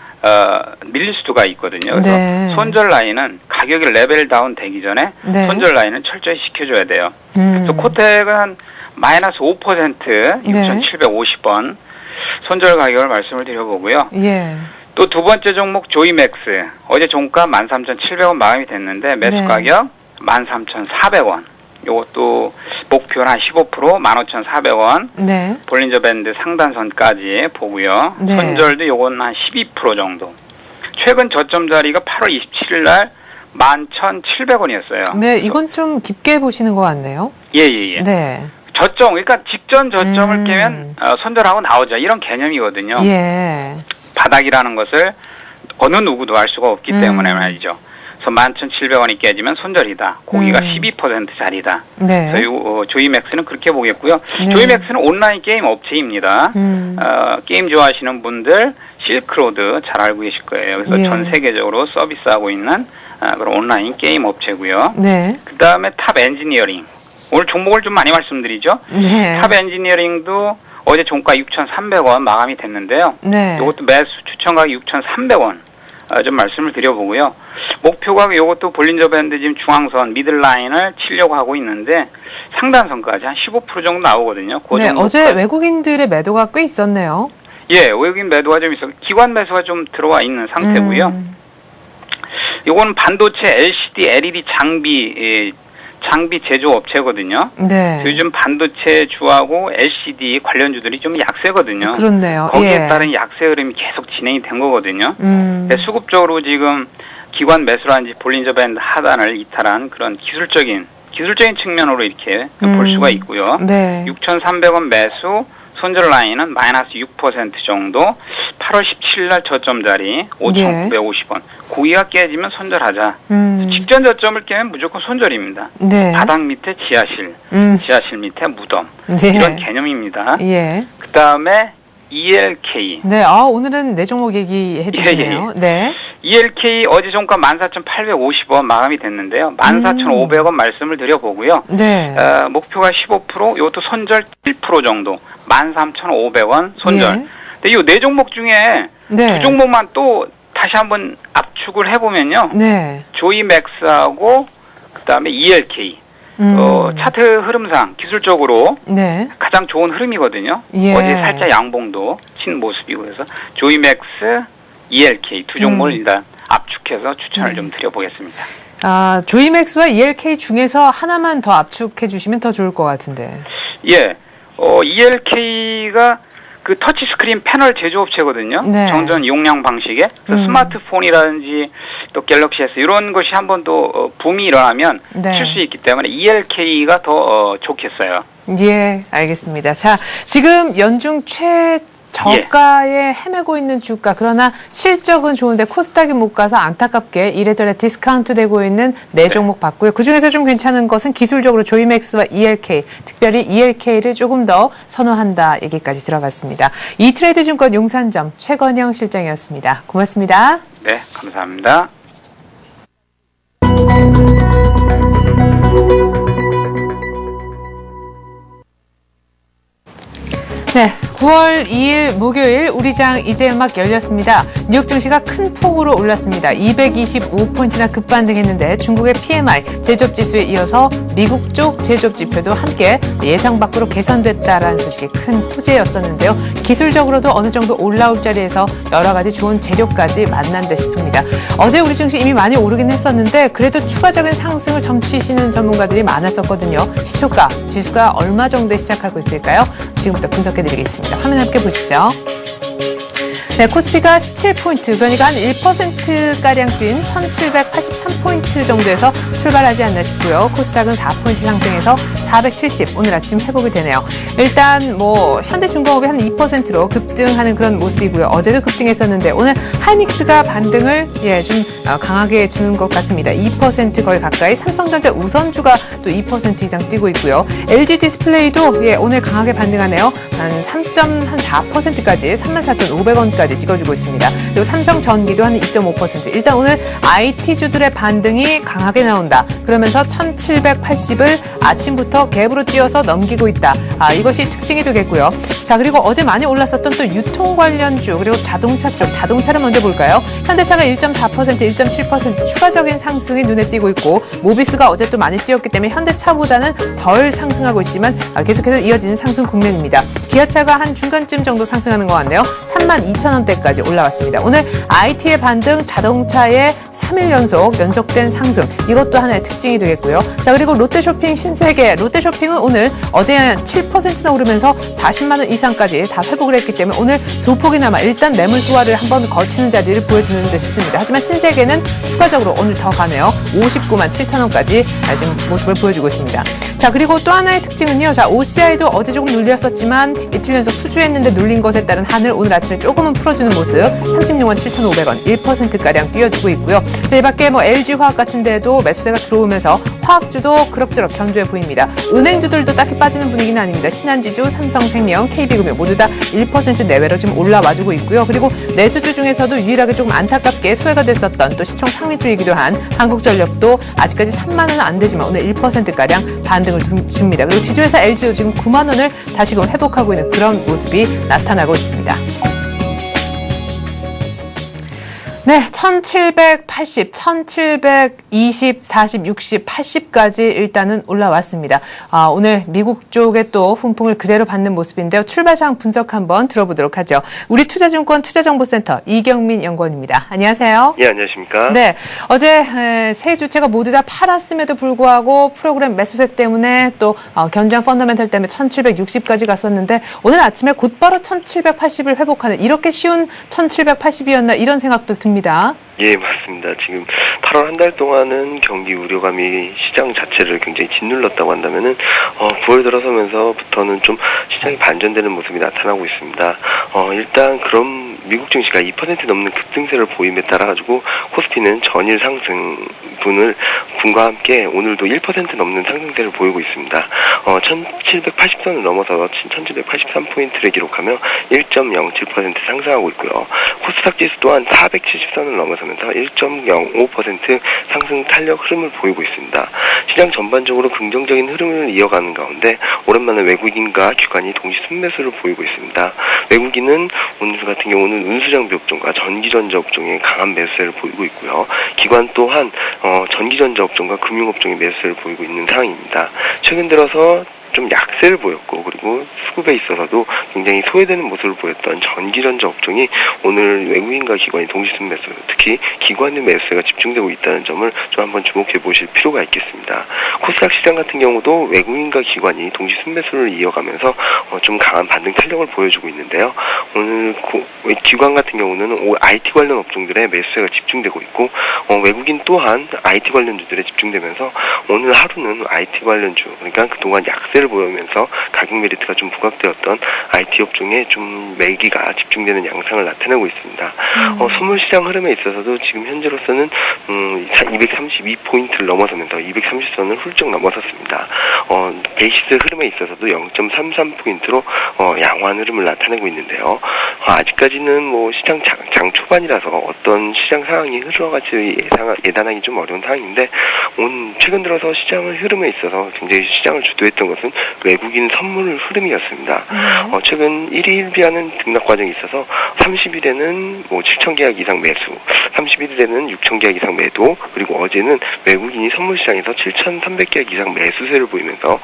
밀릴 수가 있거든요. 그래서 네. 손절 라인은 가격이 레벨 다운 되기 전에 네. 손절 라인은 철저히 지켜줘야 돼요. 그래서 코텍은 한 마이너스 5% 6,750원 손절 가격을 말씀을 드려보고요. 예. 또 두 번째 종목 조이맥스 어제 종가 13,700원 마감이 됐는데 매수 네. 가격 13,400원. 요것도 목표는 한 15% 15,400원. 네. 볼린저 밴드 상단선까지 보고요. 네. 손절도 요건 한 12% 정도. 최근 저점 자리가 8월 27일 날 11,700원이었어요. 네, 이건 좀 깊게 보시는 것 같네요. 예. 네. 저점, 그러니까 직전 저점을 깨면 손절하고 나오자 이런 개념이거든요. 예. 바닥이라는 것을 어느 누구도 알 수가 없기 때문에 말이죠. 그래서 11,700원이 깨지면 손절이다. 고기가 12% 자리다. 네. 그래서 조이맥스는 그렇게 보겠고요. 네. 조이맥스는 온라인 게임 업체입니다. 게임 좋아하시는 분들 실크로드 잘 알고 계실 거예요. 그래서 예. 전 세계적으로 서비스하고 있는 그런 온라인 게임 업체고요. 네. 그 다음에 탑 엔지니어링. 오늘 종목을 좀 많이 말씀드리죠. 네. 탑 엔지니어링도 어제 종가 6,300원 마감이 됐는데요. 네. 이것도 매수 추천 가격 6,300원 좀 말씀을 드려보고요. 목표가 이것도 볼린저 밴드 지금 중앙선 미들라인을 치려고 하고 있는데 상단선까지 한 15% 정도 나오거든요. 그 네, 정도까지. 어제 외국인들의 매도가 꽤 있었네요. 예, 외국인 매도가 좀 있어 기관 매수가 좀 들어와 있는 상태고요. 요거는 반도체 LCD, LED 장비 제조업체거든요. 네. 요즘 반도체 주하고 LCD 관련주들이 좀 약세거든요. 그렇네요. 거기에 예. 따른 약세 흐름이 계속 진행이 된 거거든요. 네, 수급적으로 지금 기관 매수라든지 볼린저 밴드 하단을 이탈한 그런 기술적인 측면으로 이렇게 볼 수가 있고요. 네. 6,300원 매수, 손절 라인은 마이너스 6% 정도, 8월 17일 날 저점 자리 5,950원. 고기가 깨지면 손절하자. 직전 저점을 깨면 무조건 손절입니다. 네. 바닥 밑에 지하실, 지하실 밑에 무덤. 네. 이런 개념입니다. 예. 그 다음에 ELK. 네, 오늘은 내 종목 얘기해 주시네요. 네. ELK 어제 종가 14,850원 마감이 됐는데요. 14,500원 말씀을 드려보고요. 네. 목표가 15%, 이것도 손절 1% 정도. 13,500원 손절. 예. 근데 이 네 종목 중에 네. 두 종목만 또 다시 한번 압축을 해보면요. 네. 조이맥스하고 그다음에 ELK. 차트 흐름상 기술적으로 네. 가장 좋은 흐름이거든요. 예. 어제 살짝 양봉도 친 모습이고 그래서 조이맥스, ELK 두 종목을 일단 압축해서 추천을 좀 드려보겠습니다. 조이맥스와 ELK 중에서 하나만 더 압축해 주시면 더 좋을 것 같은데. 예. ELK가 그 터치스크린 패널 제조업체거든요. 네. 정전 용량 방식의 스마트폰이라든지 또 갤럭시 S 이런 것이 한번 또 붐이 일어나면 네. 칠 수 있기 때문에 ELK가 더 좋겠어요. 예, 알겠습니다. 자, 지금 연중 저가에 헤매고 있는 주가, 그러나 실적은 좋은데 코스닥이 못 가서 안타깝게 이래저래 디스카운트 되고 있는 네 종목 봤고요. 그중에서 좀 괜찮은 것은 기술적으로 조이맥스와 ELK, 특별히 ELK를 조금 더 선호한다 얘기까지 들어봤습니다. 이트레이드 증권 용산점 최건영 실장이었습니다. 고맙습니다. 네, 감사합니다. 네, 9월 2일 목요일 우리장 이제 음악 열렸습니다. 뉴욕 증시가 큰 폭으로 올랐습니다. 225포인트나 급반등했는데 중국의 PMI 제조업지수에 이어서 미국 쪽 제조업지표도 함께 예상 밖으로 개선됐다라는 소식이 큰 호재였었는데요. 기술적으로도 어느 정도 올라올 자리에서 여러 가지 좋은 재료까지 만난 듯 싶습니다. 어제 우리 증시 이미 많이 오르긴 했었는데 그래도 추가적인 상승을 점치시는 전문가들이 많았었거든요. 시초가, 지수가 얼마 정도에 시작하고 있을까요? 지금부터 분석해드리겠습니다. 화면 함께 보시죠. 네, 코스피가 17포인트, 그러니까 한 1%가량 뛴 1783포인트 정도에서 출발하지 않나 싶고요. 코스닥은 4포인트 상승해서 470, 오늘 아침 회복이 되네요. 일단 현대중공업이 한 2%로 급등하는 그런 모습이고요. 어제도 급등했었는데 오늘 하이닉스가 반등을 좀 강하게 주는 것 같습니다. 2% 거의 가까이. 삼성전자 우선주가 또 2% 이상 뛰고 있고요. LG 디스플레이도 오늘 강하게 반등하네요. 한 3.4%까지 34,500원까지 찍어주고 있습니다. 그리고 삼성전기도 한 2.5%. 일단 오늘 IT주들의 반등이 강하게 나온다. 그러면서 1780을 아침부터 갭으로 뛰어서 넘기고 있다. 이것이 특징이 되겠고요. 자, 그리고 어제 많이 올랐었던 또 유통 관련주, 그리고 자동차 쪽, 자동차를 먼저 볼까요? 현대차가 1.4%, 1.7% 추가적인 상승이 눈에 띄고 있고, 모비스가 어제 또 많이 뛰었기 때문에 현대차보다는 덜 상승하고 있지만 계속해서 이어지는 상승 국면입니다. 기아차가 한 중간쯤 정도 상승하는 것 같네요. 32,000원대까지 올라왔습니다. 오늘 IT의 반등, 자동차의 3일 연속된 상승, 이것도 하나의 특징이 되겠고요. 자, 그리고 롯데쇼핑 신세계, 롯데쇼핑은 오늘 어제 7%나 오르면서 40만 원 이상까지 다 회복을 했기 때문에 오늘 소폭이나마 일단 매물 소화를 한번 거치는 자리를 보여주는 듯 싶습니다. 하지만 신세계는 추가적으로 오늘 더 가네요. 59만 7천 원까지 지금 모습을 보여주고 있습니다. 자, 그리고 또 하나의 특징은요. 자, OCI도 어제 조금 눌렸었지만 이틀 연속 수주했는데 눌린 것에 따른 한을 오늘 아침에 조금은 풀어주는 모습. 36만 7,500원, 1%가량 띄워주고 있고요. 자, 이 밖에 LG화학 같은 데도 매수세가 들어오면서 화학주도 그럭저럭 견조해 보입니다. 은행주들도 딱히 빠지는 분위기는 아닙니다. 신한지주, 삼성생명, KB금융 모두 다 1% 내외로 지금 올라와주고 있고요. 그리고 내수주 중에서도 유일하게 조금 안타깝게 소외가 됐었던 또 시총 상위주이기도 한 한국전력도 아직까지 3만 원은 안 되지만 오늘 1%가량 반등을 줍니다. 그리고 지주회사 LG도 지금 9만 원을 다시금 회복하고 있는 그런 모습이 나타나고 있습니다. 네, 1780, 1720, 40, 60, 80까지 일단은 올라왔습니다. 오늘 미국 쪽에 또 훈풍을 그대로 받는 모습인데요. 출발 상황 분석 한번 들어보도록 하죠. 우리 투자증권 투자정보센터 이경민 연구원입니다. 안녕하세요. 예, 안녕하십니까. 네, 어제 세 주체가 모두 다 팔았음에도 불구하고 프로그램 매수세 때문에 또 견조한 펀더멘털 때문에 1760까지 갔었는데 오늘 아침에 곧바로 1780을 회복하는 이렇게 쉬운 1780이었나 이런 생각도 듭니다. 예, 맞습니다. 지금 8월 한 달 동안은 경기 우려감이 시장 자체를 굉장히 짓눌렀다고 한다면은 9월 들어서면서부터는 좀 시장이 반전되는 모습이 나타나고 있습니다. 일단 그럼 미국 증시가 2% 넘는 급등세를 보임에 따라 가지고 코스피는 전일 상승분을 분과 함께 오늘도 1% 넘는 상승세를 보이고 있습니다. 1780선을 넘어서 1783포인트를 기록하며 1.07% 상승하고 있고요. 코스닥 지수 또한 470선을 넘어서면서 1.05% 상승 탄력 흐름을 보이고 있습니다. 시장 전반적으로 긍정적인 흐름을 이어가는 가운데 오랜만에 외국인과 기관이 동시 순매수를 보이고 있습니다. 외국인은 오늘 같은 경우는 운수장비 업종과 전기전자 업종에 강한 매수세를 보이고 있고요. 기관 또한 전기전자 업종과 금융업종의 매수세를 보이고 있는 상황입니다. 최근 들어서 좀 약세를 보였고 그리고 수급에 있어서도 굉장히 소외되는 모습을 보였던 전기전자 업종이 오늘 외국인과 기관이 동시순 매수, 특히 기관의 매수세가 집중되고 있다는 점을 좀 한번 주목해 보실 필요가 있겠습니다. 코스닥 시장 같은 경우도 외국인과 기관이 동시순 매수를 이어가면서 좀 강한 반등 탄력을 보여주고 있는데요. 오늘 기관 같은 경우는 IT 관련 업종들의 매수세가 집중되고 있고 외국인 또한 IT 관련주들에 집중되면서 오늘 하루는 IT 관련주, 그러니까 그동안 약세를 보이면서 가격 메리트가 좀 부각되었던 IT 업종에 좀 매기가 집중되는 양상을 나타내고 있습니다. 선물 시장 흐름에 있어서도 지금 현재로서는 232포인트를 넘어서면서 230선을 훌쩍 넘어섰습니다. 베이시스 흐름에 있어서도 0.33포인트로 양호한 흐름을 나타내고 있는데요. 아직까지는 시장 장 초반이라서 어떤 시장 상황이 흘러갈지 예단하기 좀 어려운 상황인데 최근 들어서 시장의 흐름에 있어서 굉장히 시장을 주도했던 것은 외국인 선물 흐름이었습니다. 최근 1일 비하는 등락 과정이 있어서 30일에는 7천 계약 이상 매수, 31일에는 6천 계약 이상 매도, 그리고 어제는 외국인이 선물 시장에서 7,300계약 이상 매수세를 보이면서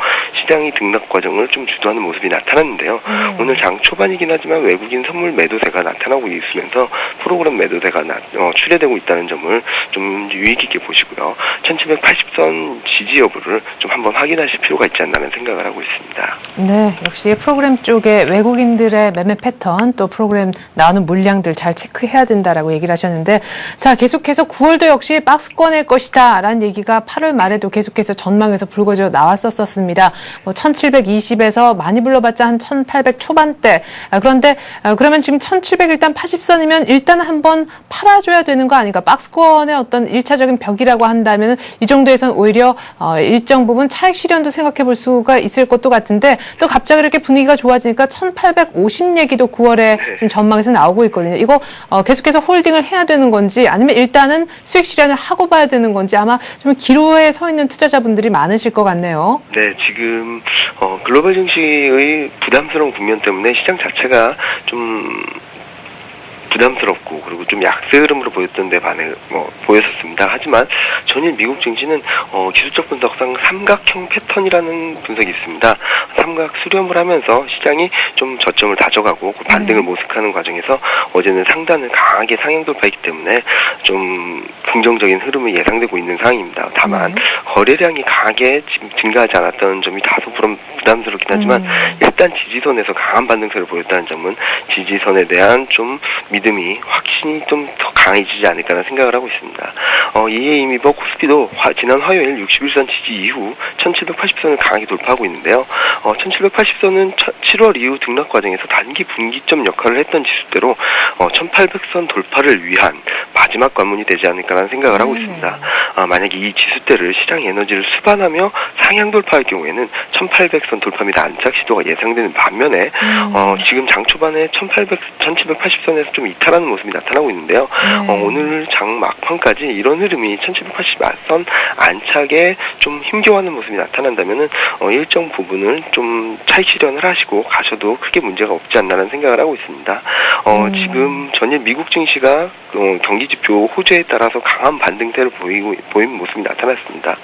시장이 등락 과정을 좀 주도하는 모습이 나타났는데요. 오늘 장 초반이긴 하지만 외국인 선물 매도세가 나타나고 있으면서 프로그램 매도세가 출회되고 있다는 점을 좀 유의 깊게 보시고요. 1780선 지지 여부를 좀 한번 확인하실 필요가 있지 않나는 생각을 하고 있습니다. 네, 역시 프로그램 쪽에 외국인들의 매매 패턴 또 프로그램 나오는 물량들 잘 체크해야 된다라고 얘기를 하셨는데, 자, 계속해서 9월도 역시 박스권일 것이다 라는 얘기가 8월 말에도 계속해서 전망에서 불거져 나왔었습니다. 뭐 1720에서 많이 불러봤자 한 1800 초반대. 그런데 그러면 지금 1700 일단 80선이면 일단 한번 팔아줘야 되는 거 아닌가? 박스권의 어떤 1차적인 벽이라고 한다면 이 정도에선 오히려 일정 부분 차익 실현도 생각해 볼 수가 있을 것도 같은데, 또 갑자기 이렇게 분위기가 좋아지니까 1850 얘기도 9월에 좀 전망에서 나오고 있거든요. 이거 계속해서 홀딩을 해야 되는 건지 아니면 일단은 수익 실현을 하고 봐야 되는 건지 아마 좀 기로에 서 있는 투자자분들이 많으실 것 같네요. 네, 지금 글로벌 증시의 부담스러운 국면 때문에 시장 자체가 좀 부담스럽고 그리고 좀 약세 흐름으로 보였던 데 반해 보였었습니다. 하지만 전일 미국 증시는 기술적 분석상 삼각형 패턴이라는 분석이 있습니다. 삼각 수렴을 하면서 시장이 좀 저점을 다져가고 그 반등을 모색하는 과정에서 어제는 상단을 강하게 상향 돌파했기 때문에 좀 긍정적인 흐름이 예상되고 있는 상황입니다. 다만 거래량이 강하게 지금 증가하지 않았다는 점이 다소 부담스럽긴 하지만 일단 지지선에서 강한 반등세를 보였다는 점은 지지선에 대한 좀 믿음이 확신이 좀 더 강해지지 않을까라는 생각을 하고 있습니다. 이에 힘입어 코스피도 지난 화요일 61선 지지 이후 1780선을 강하게 돌파하고 있는데요. 1780선은 7월 이후 등락 과정에서 단기 분기점 역할을 했던 지수대로 1800선 돌파를 위한 마지막 관문이 되지 않을까라는 생각을 하고 있습니다. 만약에 이 지수대를 시장 에너지를 수반하며 상향 돌파할 경우에는 1800선 돌파 및 안착 시도가 예상되는 반면에 지금 장 초반에 1780선에서 좀 이탈하는 모습이 나타나고 있는데요. 오늘 장 막판까지 이런 흐름이 1780선 안착에 좀 힘겨워하는 모습이 나타난다면은 일정 부분을 좀 차익 실현을 하시고 가셔도 크게 문제가 없지 않나라는 생각을 하고 있습니다. 지금 전일 미국 증시가 경기지표 호재에 따라서 강한 반등세를 보이는 모습이 나타났습니다.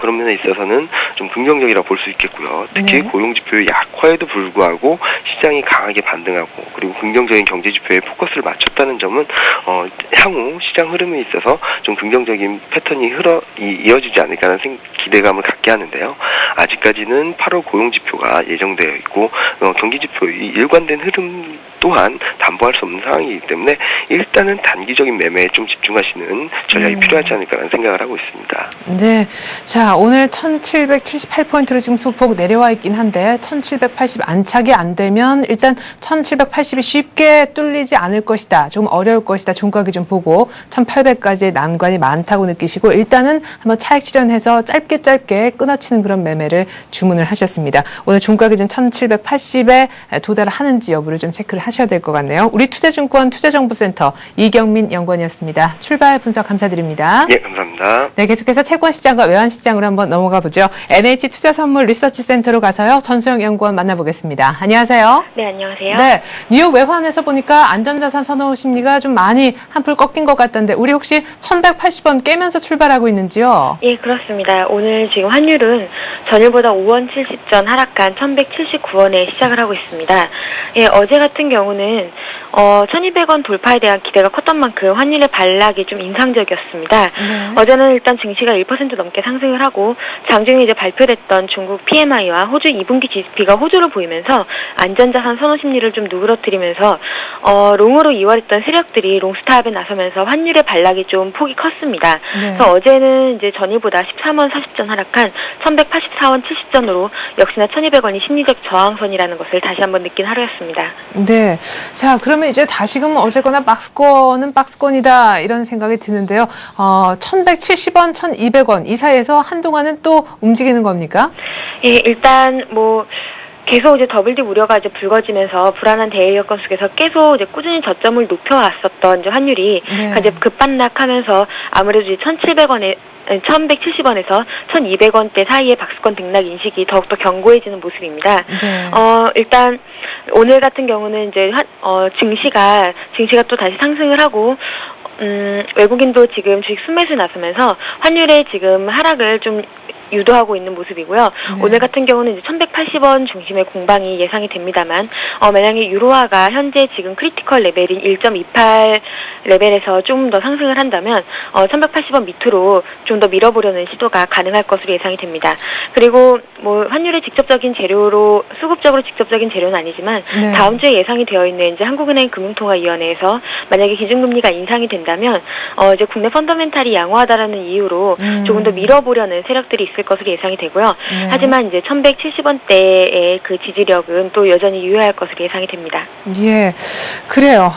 그런 면에 있어서는 좀 긍정적이라 볼 수 있겠고요. 특히 고용지표의 약화에도 불구하고 시장이 강하게 반등하고 그리고 긍정적인 경제지표에 포커스를 맞췄다는 점은 향후 시장 흐름에 있어서 좀 긍정적인 패턴이 이어지지 않을까라는 기대감을 갖게 하는데요. 아직까지는 8월 고용지표가 예정되어 있고 경기지표의 일관된 흐름 또한 담보할 수 없는 상황이기 때문에 일단은 단기적인 매매에 좀 집중하시는 전략이 필요하지 않을까라는 생각을 하고 있습니다. 네, 자 오늘 1778포인트로 지금 소폭 내려와 있긴 한데 1780 안착이 안 되면 일단 1780이 쉽게 뚫리지 않을 것이다. 좀 어려울 것이다. 종가기 좀 보고 1800까지의 난관이 많다고 느끼시고 일단은 한번 차익 실현해서 짧게 끊어치는 그런 매매를 주문을 하셨습니다. 오늘 종가 기준 1780에 도달하는지 여부를 좀 체크를 하셔야 될 것 같네요. 우리 투자증권 투자정보센터 이경민 연구원이었습니다. 출발 분석 감사드립니다. 네, 감사합니다. 네, 계속해서 채권시장과 외환시장으로 한번 넘어가 보죠. NH투자선물 리서치센터로 가서요. 전소영 연구원 만나보겠습니다. 안녕하세요. 네, 안녕하세요. 네, 뉴욕 외환에서 보니까 안전자산 선호 심리가 좀 많이 한풀 꺾인 것 같던데 우리 혹시 1180원 깨면서 출발하고 있는지요? 예, 그렇습니다. 오늘 지금 환율은 전일보다 5원 70전 하락한 1179원에 시작을 하고 있습니다. 예, 어제 같은 경우는 1200원 돌파에 대한 기대가 컸던 만큼 환율의 반락이 좀 인상적이었습니다. 어제는 일단 증시가 1% 넘게 상승을 하고 장중에 이제 발표됐던 중국 PMI와 호주 2분기 GDP가 호조로 보이면서 안전자산 선호 심리를 좀 누그러뜨리면서 롱으로 이월했던 세력들이 롱스탑에 나서면서 환율의 반락이 좀 폭이 컸습니다. 그래서 어제는 이제 전일보다 13원 40전 하락한 1184원 70전으로 역시나 1200원이 심리적 저항선이라는 것을 다시 한번 느낀 하루였습니다. 네. 자, 그러면 이제 다시금 어제거나 박스권은 박스권이다 이런 생각이 드는데요. 1170원, 1200원 이 사이에서 한동안은 또 움직이는 겁니까? 예, 일단 계속 이제 더블디 우려가 이제 불거지면서 불안한 대외 여건 속에서 계속 이제 꾸준히 저점을 높여왔었던 이제 환율이 이제 급반락하면서 아무래도 이제 1170원에서 1200원대 사이의 박스권 등락 인식이 더욱더 견고해지는 모습입니다. 일단 오늘 같은 경우는 이제 증시가 또 다시 상승을 하고 외국인도 지금 주식 순매수 나서면서 환율의 지금 하락을 좀 유도하고 있는 모습이고요. 오늘 같은 경우는 이제 1180원 중심의 공방이 예상이 됩니다만, 만약에 유로화가 현재 지금 크리티컬 레벨인 1.28 레벨에서 좀 더 상승을 한다면 1180원 밑으로 좀 더 밀어보려는 시도가 가능할 것으로 예상이 됩니다. 그리고 뭐 환율의 직접적인 재료로 수급적으로 직접적인 재료는 아니지만 네. 다음 주에 예상이 되어 있는 이제 한국은행 금융통화위원회에서 만약에 기준금리가 인상이 된다면 이제 국내 펀더멘탈이 양호하다라는 이유로 조금 더 밀어보려는 세력들이 있을 것으로 예상이 되고요. 네. 하지만 이제 1170원대의 그 지지력은 또 여전히 유효할 것으로 예상이 됩니다. 예, 그래요.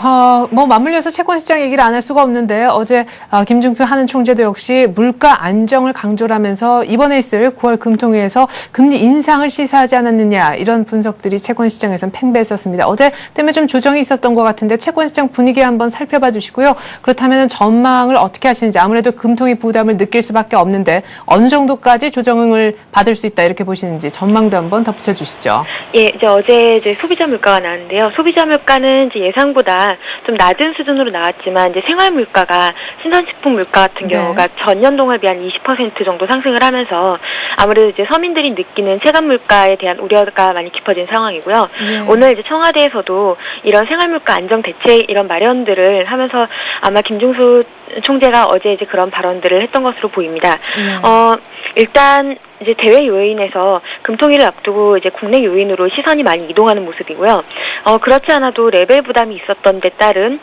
뭐 맞물려서 채권 시장 얘기를 안 할 수가 없는데 어제 김중수 한은 총재도 역시 물가 안정을 강조를 하면서 이번에 있을 9월 금통위에서 금리 인상을 시사하지 않았느냐 이런 분석들이 채권 시장에서는 팽배했었습니다. 어제 때문에 좀 조정이 있었던 것 같은데 채권 시장 분위기 한번 살펴봐 주시고요. 그렇다면 전망을 어떻게 하시는지 아무래도 금통위 부담을 느낄 수밖에 없는데 어느 정도까지 조정을 받을 수 있다 이렇게 보시는지 전망도 한번 덧붙여 주시죠. 예, 어제 소비자 물가가 나왔는데요. 소비자 물가는 이제 예상보다 좀 낮은 수준으로 나왔지만 이제 생활 물가가 신선식품 물가 같은 경우가 전년 동에 비한 20% 정도 상승을 하면서 아무래도 이제 서민들이 느끼는 체감 물가에 대한 우려가 많이 깊어진 상황이고요. 오늘 이제 청와대에서도 이런 생활 물가 안정 대책 이런 마련들을 하면서 아마 김중수 총재가 어제 이제 그런 발언들을 했던 것으로 보입니다. 일단 이제 대외 요인에서 금통위를 앞두고 이제 국내 요인으로 시선이 많이 이동하는 모습이고요. 그렇지 않아도 레벨 부담이 있었던 데 따른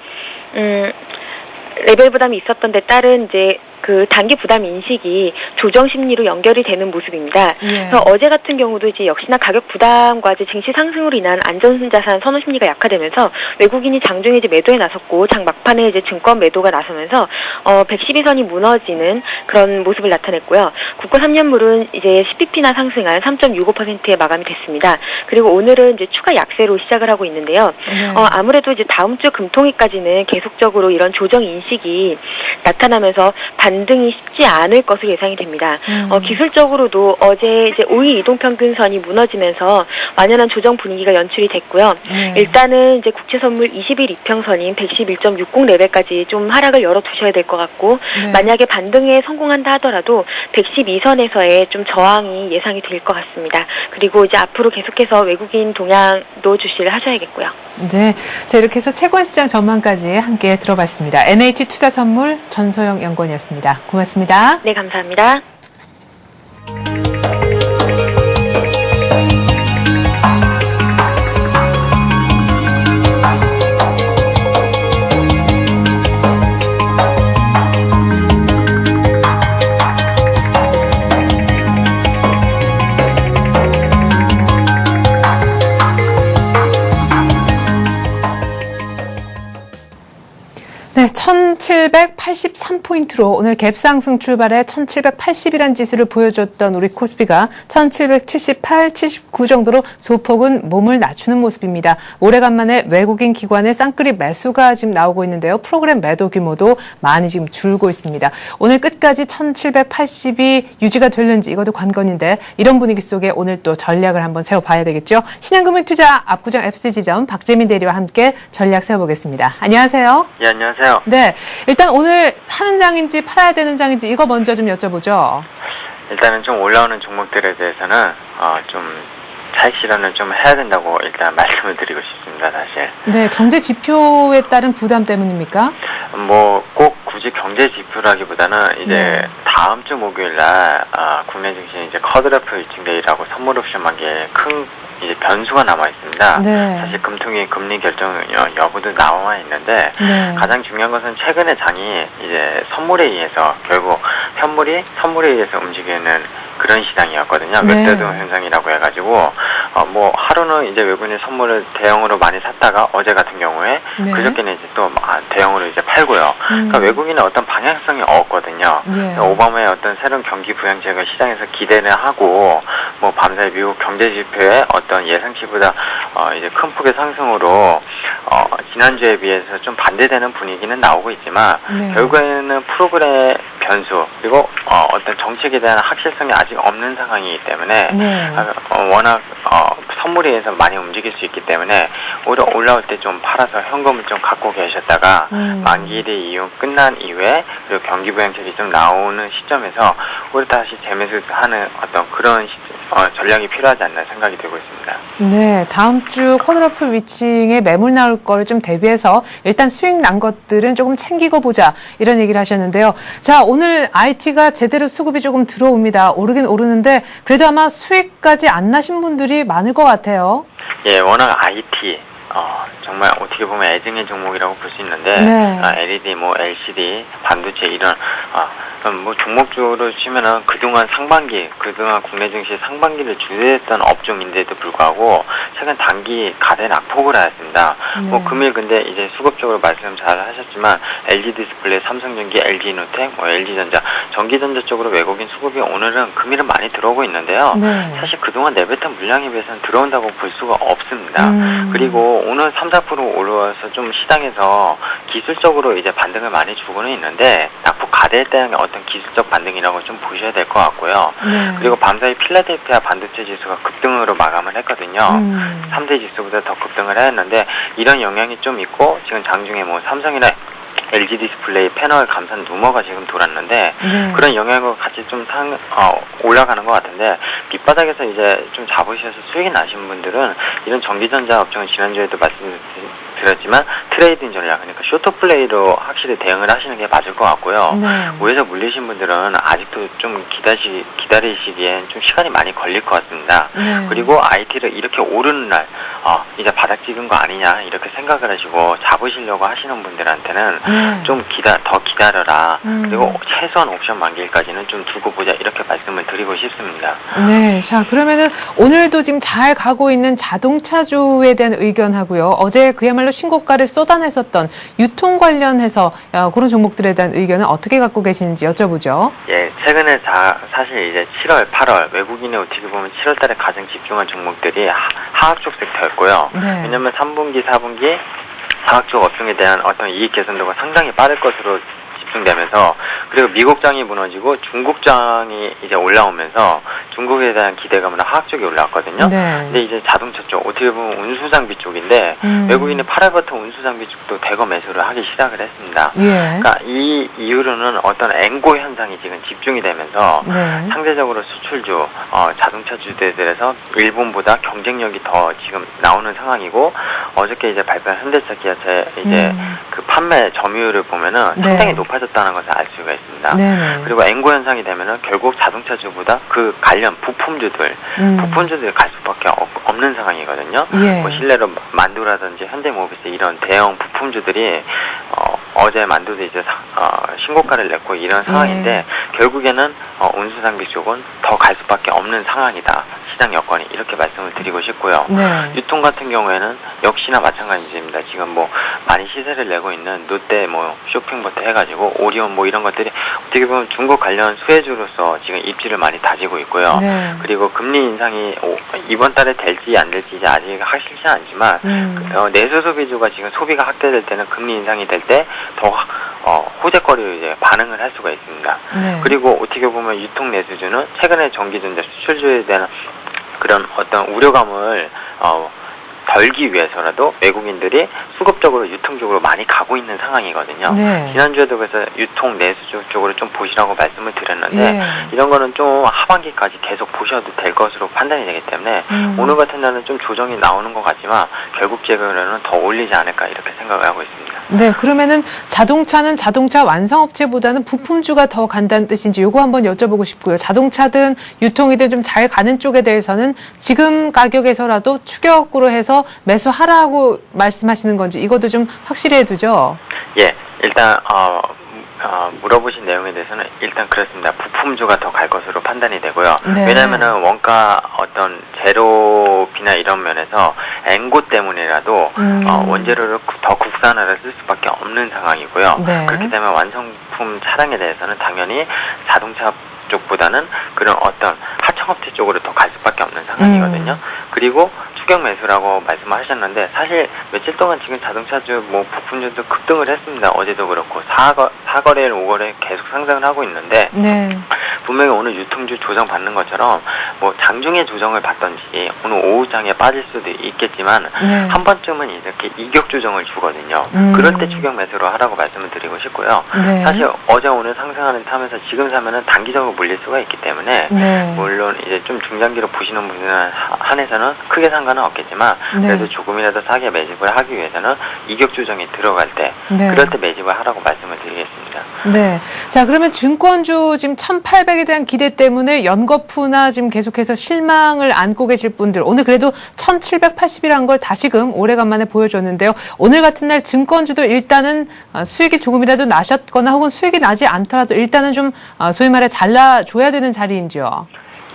이제 그 단기 부담 인식이 조정 심리로 연결이 되는 모습입니다. 그래서 어제 같은 경우도 이제 역시나 가격 부담과 이제 증시 상승으로 인한 안전자산 선호 심리가 약화되면서 외국인이 장중에 이제 매도에 나섰고 장 막판에 이제 증권 매도가 나서면서 112선이 무너지는 그런 모습을 나타냈고요. 국고 3년물은 이제 10bp나 상승한 3.65%에 마감이 됐습니다. 그리고 오늘은 이제 추가 약세로 시작을 하고 있는데요. 아무래도 이제 다음 주 금통위까지는 계속적으로 이런 조정 인식이 나타나면서 반등이 쉽지 않을 것으로 예상이 됩니다. 기술적으로도 어제 이제 5일 이동평균선이 무너지면서 완연한 조정 분위기가 연출이 됐고요. 일단은 이제 국채선물 20일 이평선인 111.60 레벨까지 좀 하락을 열어두셔야 될 것 같고 만약에 반등에 성공한다 하더라도 112선에서의 좀 저항이 예상이 될 것 같습니다. 그리고 이제 앞으로 계속해서 외국인 동향도 주시를 하셔야겠고요. 네, 자 이렇게 해서 채권시장 전망까지 함께 들어봤습니다. NH투자선물 전소영 연구원이었습니다. 고맙습니다. 네, 감사합니다. 네, 1783포인트로 오늘 갭상승 출발해 1780이라는 지수를 보여줬던 우리 코스피가 1778, 79 정도로 소폭은 몸을 낮추는 모습입니다. 오래간만에 외국인 기관의 쌍끌이 매수가 지금 나오고 있는데요. 프로그램 매도 규모도 많이 지금 줄고 있습니다. 오늘 끝까지 1780이 유지가 될는지 이것도 관건인데 이런 분위기 속에 오늘 또 전략을 한번 세워봐야 되겠죠. 신한금융투자 압구정 FC지점 박재민 대리와 함께 전략 세워보겠습니다. 안녕하세요. 예, 안녕하세요. 네, 일단 오늘 사는 장인지 팔아야 되는 장인지 이거 먼저 좀 여쭤보죠. 일단은 좀 올라오는 종목들에 대해서는 좀 차익 실현을 좀 해야 된다고 일단 말씀을 드리고 싶습니다, 사실. 네, 경제 지표에 따른 부담 때문입니까? 뭐 꼭 굳이 경제 지표라기보다는 이제 다음 주 목요일 날 국내 증시 이제 커드래프 일칭데이라고 선물 옵션 만기에 큰 이제 변수가 남아 있습니다. 네. 사실 금통위 금리 결정 여부도 나와 있는데 가장 중요한 것은 최근의 장이 이제 선물에 의해서 결국 선물에 의해서 움직이는 그런 시장이었거든요. 맥데드 현상이라고 해가지고 뭐 하루는 이제 외국인의 선물을 대형으로 많이 샀다가 어제 같은 경우에 그저께는 이제 또 대형으로 이제 팔고요. 그러니까 외국인의 어떤 방향성이 없거든요. 오바마의 어떤 새로운 경기 부양책을 시장에서 기대를 하고 뭐 밤사이 미국 경제 지표의 어떤 예상치보다 이제 큰 폭의 상승으로 지난주에 비해서 좀 반대되는 분위기는 나오고 있지만 결국에는 프로그램 변수 그리고 어떤 정책에 대한 확실성이 아직 없는 상황이기 때문에 워낙 선물에 의해서 많이 움직일 수 있기 때문에 오히려 올라올 때 좀 팔아서 현금을 좀 갖고 계셨다가 만기일이 이후 끝난 이후에 그리고 경기 부양책이 좀 나오는 시점에서 오히려 다시 재매수하는 어떤 그런 전략이 필요하지 않나 생각이 들고 있습니다. 네, 다음 주 쿼드러플 위칭에 매물 나올 거를 좀 대비해서 일단 수익 난 것들은 조금 챙기고 보자 이런 얘기를 하셨는데요. 자, 오늘 IT가 제대로 수급이 조금 들어옵니다. 오르긴 오르는데 그래도 아마 수익까지 안 나신 분들이 많을 것 같아요. 예, 워낙 IT 정말 어떻게 보면 애증의 종목이라고 볼 수 있는데 네. LED, LCD, 반도체 이런 종목주로 치면은 그동안 국내 증시 상반기를 주도했던 업종인데도 불구하고 최근 단기 가대 낙폭을 하였습니다. 네. 금일 근데 이제 수급적으로 말씀 잘 하셨지만 LG 디스플레이, 삼성전기, LG 이노텍, LG전자, 전기전자 쪽으로 외국인 수급이 오늘은 금일은 많이 들어오고 있는데요. 네. 사실 그동안 내뱉은 물량에 비해서는 들어온다고 볼 수가 없습니다. 그리고 오늘 3-4% 올라와서 좀 시장에서 기술적으로 이제 반등을 많이 주고는 있는데 낙폭 가대에 대한 어떤 기술적 반등이라고 좀 보셔야 될 것 같고요. 네. 그리고 밤사이 필라델피아 반도체 지수가 급등으로 마감을 했거든요. 3대 지수보다 더 급등을 했는데 이런 영향이 좀 있고 지금 장중에 삼성이나 LG 디스플레이 패널 감산 루머가 지금 돌았는데 그런 영향과 같이 좀 올라가는 것 같은데 밑바닥에서 이제 좀 잡으셔서 수익이 나신 분들은 이런 전기전자 업종은 지난주에도 말씀드렸지만 트레이딩 전략, 그러니까 쇼트플레이로 확실히 대응을 하시는 게 맞을 것 같고요. 위에서 물리신 분들은 아직도 좀 기다리시기엔 좀 시간이 많이 걸릴 것 같습니다. 그리고 IT를 이렇게 오르는 날 이제 바닥 찍은 거 아니냐 이렇게 생각을 하시고 잡으시려고 하시는 분들한테는 좀 더 기다려라. 그리고 최소한 옵션 만기일까지는 좀 두고 보자 이렇게 말씀을 드리고 싶습니다. 네, 자 그러면은 오늘도 지금 잘 가고 있는 자동차주에 대한 의견하고요. 어제 그야말로 신고가를 쏟아냈었던 유통 관련해서 그런 종목들에 대한 의견은 어떻게 갖고 계시는지 여쭤보죠. 예, 최근에 사실 이제 7월, 8월 외국인의 어떻게 보면 7월달에 가장 집중한 종목들이 화학 쪽 섹터였고요. 네. 왜냐하면 3분기, 4분기 화학 쪽 업종에 대한 어떤 이익 개선도가 상당히 빠를 것으로 집중되면서 그리고 미국장이 무너지고 중국장이 이제 올라오면서 중국에 대한 기대감은 화학 쪽이 올라왔거든요. 네. 근데 이제 자동차 쪽 어떻게 보면 운수장비 쪽인데 외국인이 8월부터 운수장비 쪽도 대거 매수를 하기 시작을 했습니다. 예. 그러니까 이 이후로는 어떤 앵고 현상이 지금 집중이 되면서 상대적으로 수출주, 자동차주들에서 일본보다 경쟁력이 더 지금 나오는 상황이고 어저께 이제 발표한 현대차, 기아차의 이제 그 판매 점유율을 보면은 상당히 높아졌다는 것을 알 수가 있습니다. 그리고 앵고 현상이 되면은 결국 자동차주보다 그 관련 부품주들이 갈 수밖에 없는 상황이거든요. 뭐 실내로 만두라든지 현대모비스 이런 대형 부품주들이 어제 만두도 이제 신고가를 냈고 이런 상황인데 결국에는 운수장비 쪽은 더 갈 수밖에 없는 상황이다. 시장 여건이 이렇게 말씀을 드리고 싶고요. 유통 같은 경우에는 역시나 마찬가지입니다. 지금 많이 시세를 내고 있는 롯데 쇼핑부터 해가지고 오리온 이런 것들이 어떻게 보면 중국 관련 수혜주로서 지금 입지를 많이 다지고 있고요. 그리고 금리 인상이 이번 달에 될지 안 될지 이제 아직 확실치 않지만 내수 소비주가 지금 소비가 확대될 때는 금리 인상이 될 때 더 호재거리로 이제 반응을 할 수가 있습니다. 그리고 어떻게 보면 유통 내수주는 최근에 전기전자 수출주에 대한 그런 어떤 우려감을 덜기 위해서라도 외국인들이 수급적으로 유통 쪽으로 많이 가고 있는 상황이거든요. 지난주에도 그래서 유통 내수주 쪽으로 좀 보시라고 말씀을 드렸는데 이런 거는 좀 하반기까지 계속 보셔도 될 것으로 판단이 되기 때문에 오늘 같은 날은 좀 조정이 나오는 것 같지만 결국적으로는 더 올리지 않을까 이렇게 생각을 하고 있습니다. 네, 그러면은 자동차는 자동차 완성업체보다는 부품주가 더 간다는 뜻인지 요거 한번 여쭤보고 싶고요. 자동차든 유통이든 좀 잘 가는 쪽에 대해서는 지금 가격에서라도 추격으로 해서 매수하라고 말씀하시는 건지 이것도 좀 확실히 해두죠. 예, 일단 물어보신 내용에 대해서는 일단 그렇습니다. 부품주가 더 갈 것으로 판단이 되고요. 왜냐하면은 원가 어떤 제로비나 이런 면에서 앵고 때문이라도 원재료를 더 국산화를 쓸 수밖에 없는 상황이고요. 그렇기 때문에 완성품 차량에 대해서는 당연히 자동차 쪽보다는 그런 어떤 하청업체 쪽으로 더 갈 수밖에 없는 상황이거든요. 그리고 추격 매수라고 말씀하셨는데 사실 며칠 동안 지금 자동차주 부품주도 급등을 했습니다. 어제도 그렇고 4거래일 5거래 계속 상승을 하고 있는데 분명히 오늘 유통주 조정받는 것처럼 뭐 장중에 조정을 받던지 오늘 오후장에 빠질 수도 있겠지만 네. 한 번쯤은 이렇게 이격 조정을 주거든요. 그럴 때 추격 매수로 하라고 말씀을 드리고 싶고요. 네. 사실 어제 오늘 상승하는 타면서 지금 사면은 단기적으로 물릴 수가 있기 때문에 네. 물론 이제 좀 중장기로 보시는 분들은 한해서는 크게 상관은 없겠지만 네. 그래도 조금이라도 사게 매집을 하기 위해서는 이격 조정이 들어갈 때 네. 그럴 때 매집을 하라고 말씀을 드리겠습니다. 네. 자, 그러면 증권주 지금 1,800에 대한 기대 때문에 연거푸나 지금 계속해서 실망을 안고 계실 분들, 오늘 그래도 1,780이라는 걸 다시금 오래간만에 보여줬는데요. 오늘 같은 날 증권주도 일단은 수익이 조금이라도 나셨거나 혹은 수익이 나지 않더라도 일단은 좀 소위 말해 잘라줘야 되는 자리인지요.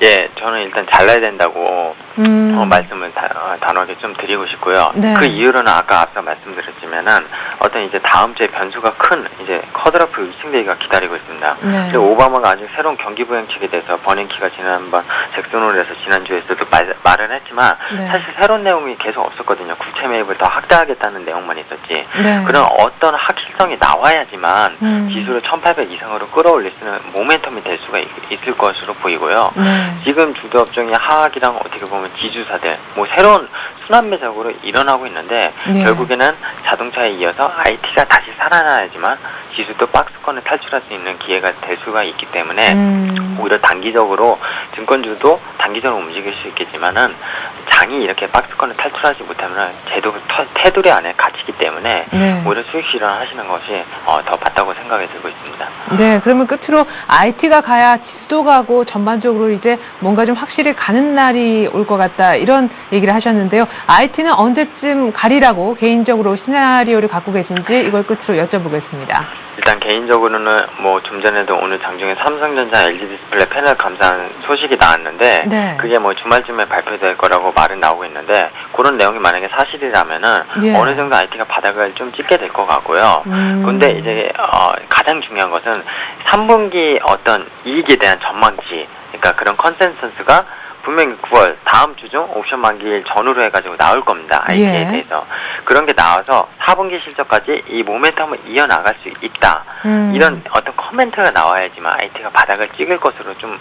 예, 저는 일단 잘라야 된다고 말씀을 단호하게 좀 드리고 싶고요. 네. 그 이유로는 아까 앞서 말씀드렸지만은 어떤 이제 다음 주에 변수가 큰 이제 커드라프 위층데이가 기다리고 있습니다. 네. 그리고 오바마가 아직 새로운 경기 부양책에 대해서 버냉키가 지난번 잭슨홀에서 지난주에서도 말을 했지만 네. 사실 새로운 내용이 계속 없었거든요. 국채 매입을 더 확대하겠다는 내용만 있었지. 네. 그런 어떤 확실성이 나와야지만 지수를 1,800 이상으로 끌어올릴 수 있는 모멘텀이 될 수가 있을 것으로 보이고요. 네. 지금 주도 업종이 하락이랑 어떻게 보면 지주사들 뭐 새로운 순환매적으로 일어나고 있는데 네. 결국에는 자동차에 이어서 IT가 다시 살아나야지만 지수도 박스권을 탈출할 수 있는 기회가 될 수가 있기 때문에 오히려 단기적으로 증권주도 단기적으로 움직일 수 있겠지만은 장이 이렇게 박스권을 탈출하지 못하면 제도 테두리 안에 갇히기 때문에 네. 오히려 수익 실현하시는 것이 더 맞다고 생각이 들고 있습니다. 네, 그러면 끝으로 IT가 가야 지수도 가고 전반적으로 이제 뭔가 좀 확실히 가는 날이 올 것 같다 이런 얘기를 하셨는데요. IT는 언제쯤 가리라고 개인적으로 시나리오를 갖고 계신지 이걸 끝으로 여쭤보겠습니다. 일단 개인적으로는 뭐 좀 전에도 오늘 장중에 삼성전자 LG 디스플레이 패널 감사한 소식이 나왔는데 네. 그게 뭐 주말쯤에 발표될 거라고 말은 나오고 있는데 그런 내용이 만약에 사실이라면은 예. 어느 정도 IT가 바닥을 좀 찍게 될 것 같고요. 근데 이제 가장 중요한 것은 3분기 어떤 이익에 대한 전망치, 그러니까 그런 컨센서스가 분명히 9월 다음 주 중 옵션 만기일 전후로 해가지고 나올 겁니다. IT에 예. 대해서. 그런 게 나와서 4분기 실적까지 이 모멘텀을 이어나갈 수 있다. 이런 어떤 코멘트가 나와야지만 IT가 바닥을 찍을 것으로 좀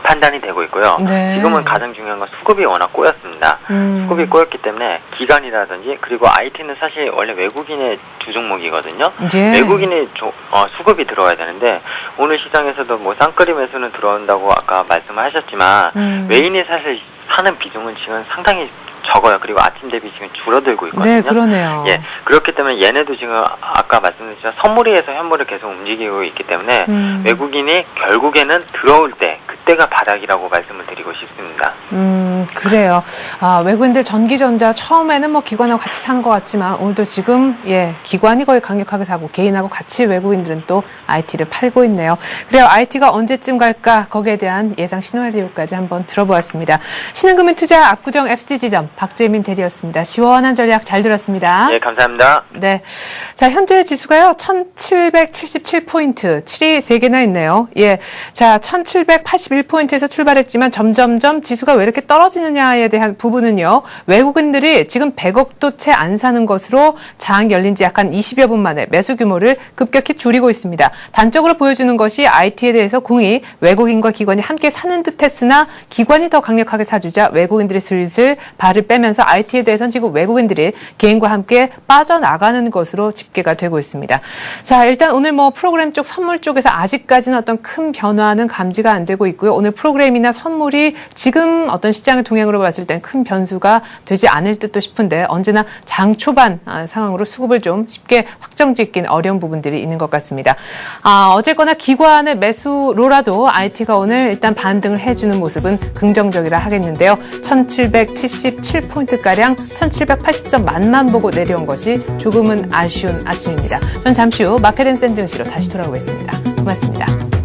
판단이 되고 있고요. 네. 지금은 가장 중요한 건 수급이 워낙 꼬였습니다. 수급이 꼬였기 때문에 기관이라든지 그리고 IT는 사실 원래 외국인의 주 종목이거든요. 예. 외국인의 수급이 들어와야 되는데 오늘 시장에서도 뭐 쌍끌이 매수는 들어온다고 아까 말씀을 하셨지만 외인이 사실 사는 비중은 지금 상당히 적어요. 그리고 아침 대비 지금 줄어들고 있거든요. 네, 그러네요. 예, 그렇기 때문에 얘네도 지금 아까 말씀드렸지만 선물위에서 현물을 계속 움직이고 있기 때문에 외국인이 결국에는 들어올 때 그때가 바닥이라고 말씀을 드리고 싶습니다. 그래요. 외국인들 전기전자 처음에는 뭐 기관하고 같이 사는 것 같지만 오늘도 지금 기관이 거의 강력하게 사고 개인하고 같이 외국인들은 또 IT를 팔고 있네요. 그래요. IT가 언제쯤 갈까 거기에 대한 예상 시나리오까지 한번 들어보았습니다. 신한금융투자 압구정 FC지점 박재민 대리였습니다. 시원한 전략 잘 들었습니다. 예, 감사합니다. 네. 자, 현재 지수가요, 1777포인트, 7이 3개나 있네요. 예. 자, 1781포인트에서 출발했지만 점점점 지수가 왜 이렇게 떨어지느냐에 대한 부분은요, 외국인들이 지금 100억도 채 안 사는 것으로 장 열린 지 약간 20여 분 만에 매수 규모를 급격히 줄이고 있습니다. 단적으로 보여주는 것이 IT에 대해서 공이 외국인과 기관이 함께 사는 듯 했으나 기관이 더 강력하게 사주자 외국인들이 슬슬 발을 빼면서 IT에 대해서는 지금 외국인들이 개인과 함께 빠져나가는 것으로 집계가 되고 있습니다. 자, 일단 오늘 뭐 프로그램 쪽, 선물 쪽에서 아직까지는 어떤 큰 변화는 감지가 안 되고 있고요. 오늘 프로그램이나 선물이 지금 어떤 시장의 동향으로 봤을 땐 큰 변수가 되지 않을 듯도 싶은데 언제나 장 초반 상황으로 수급을 좀 쉽게 확정짓긴 어려운 부분들이 있는 것 같습니다. 어쨌거나 기관의 매수로라도 IT가 오늘 일단 반등을 해주는 모습은 긍정적이라 하겠는데요. 1777포인트가량 1780선 만만 보고 내려온 것이 조금은 아쉬운 아침입니다. 전 잠시 후 마켓앤센 증시로 다시 돌아오겠습니다. 고맙습니다.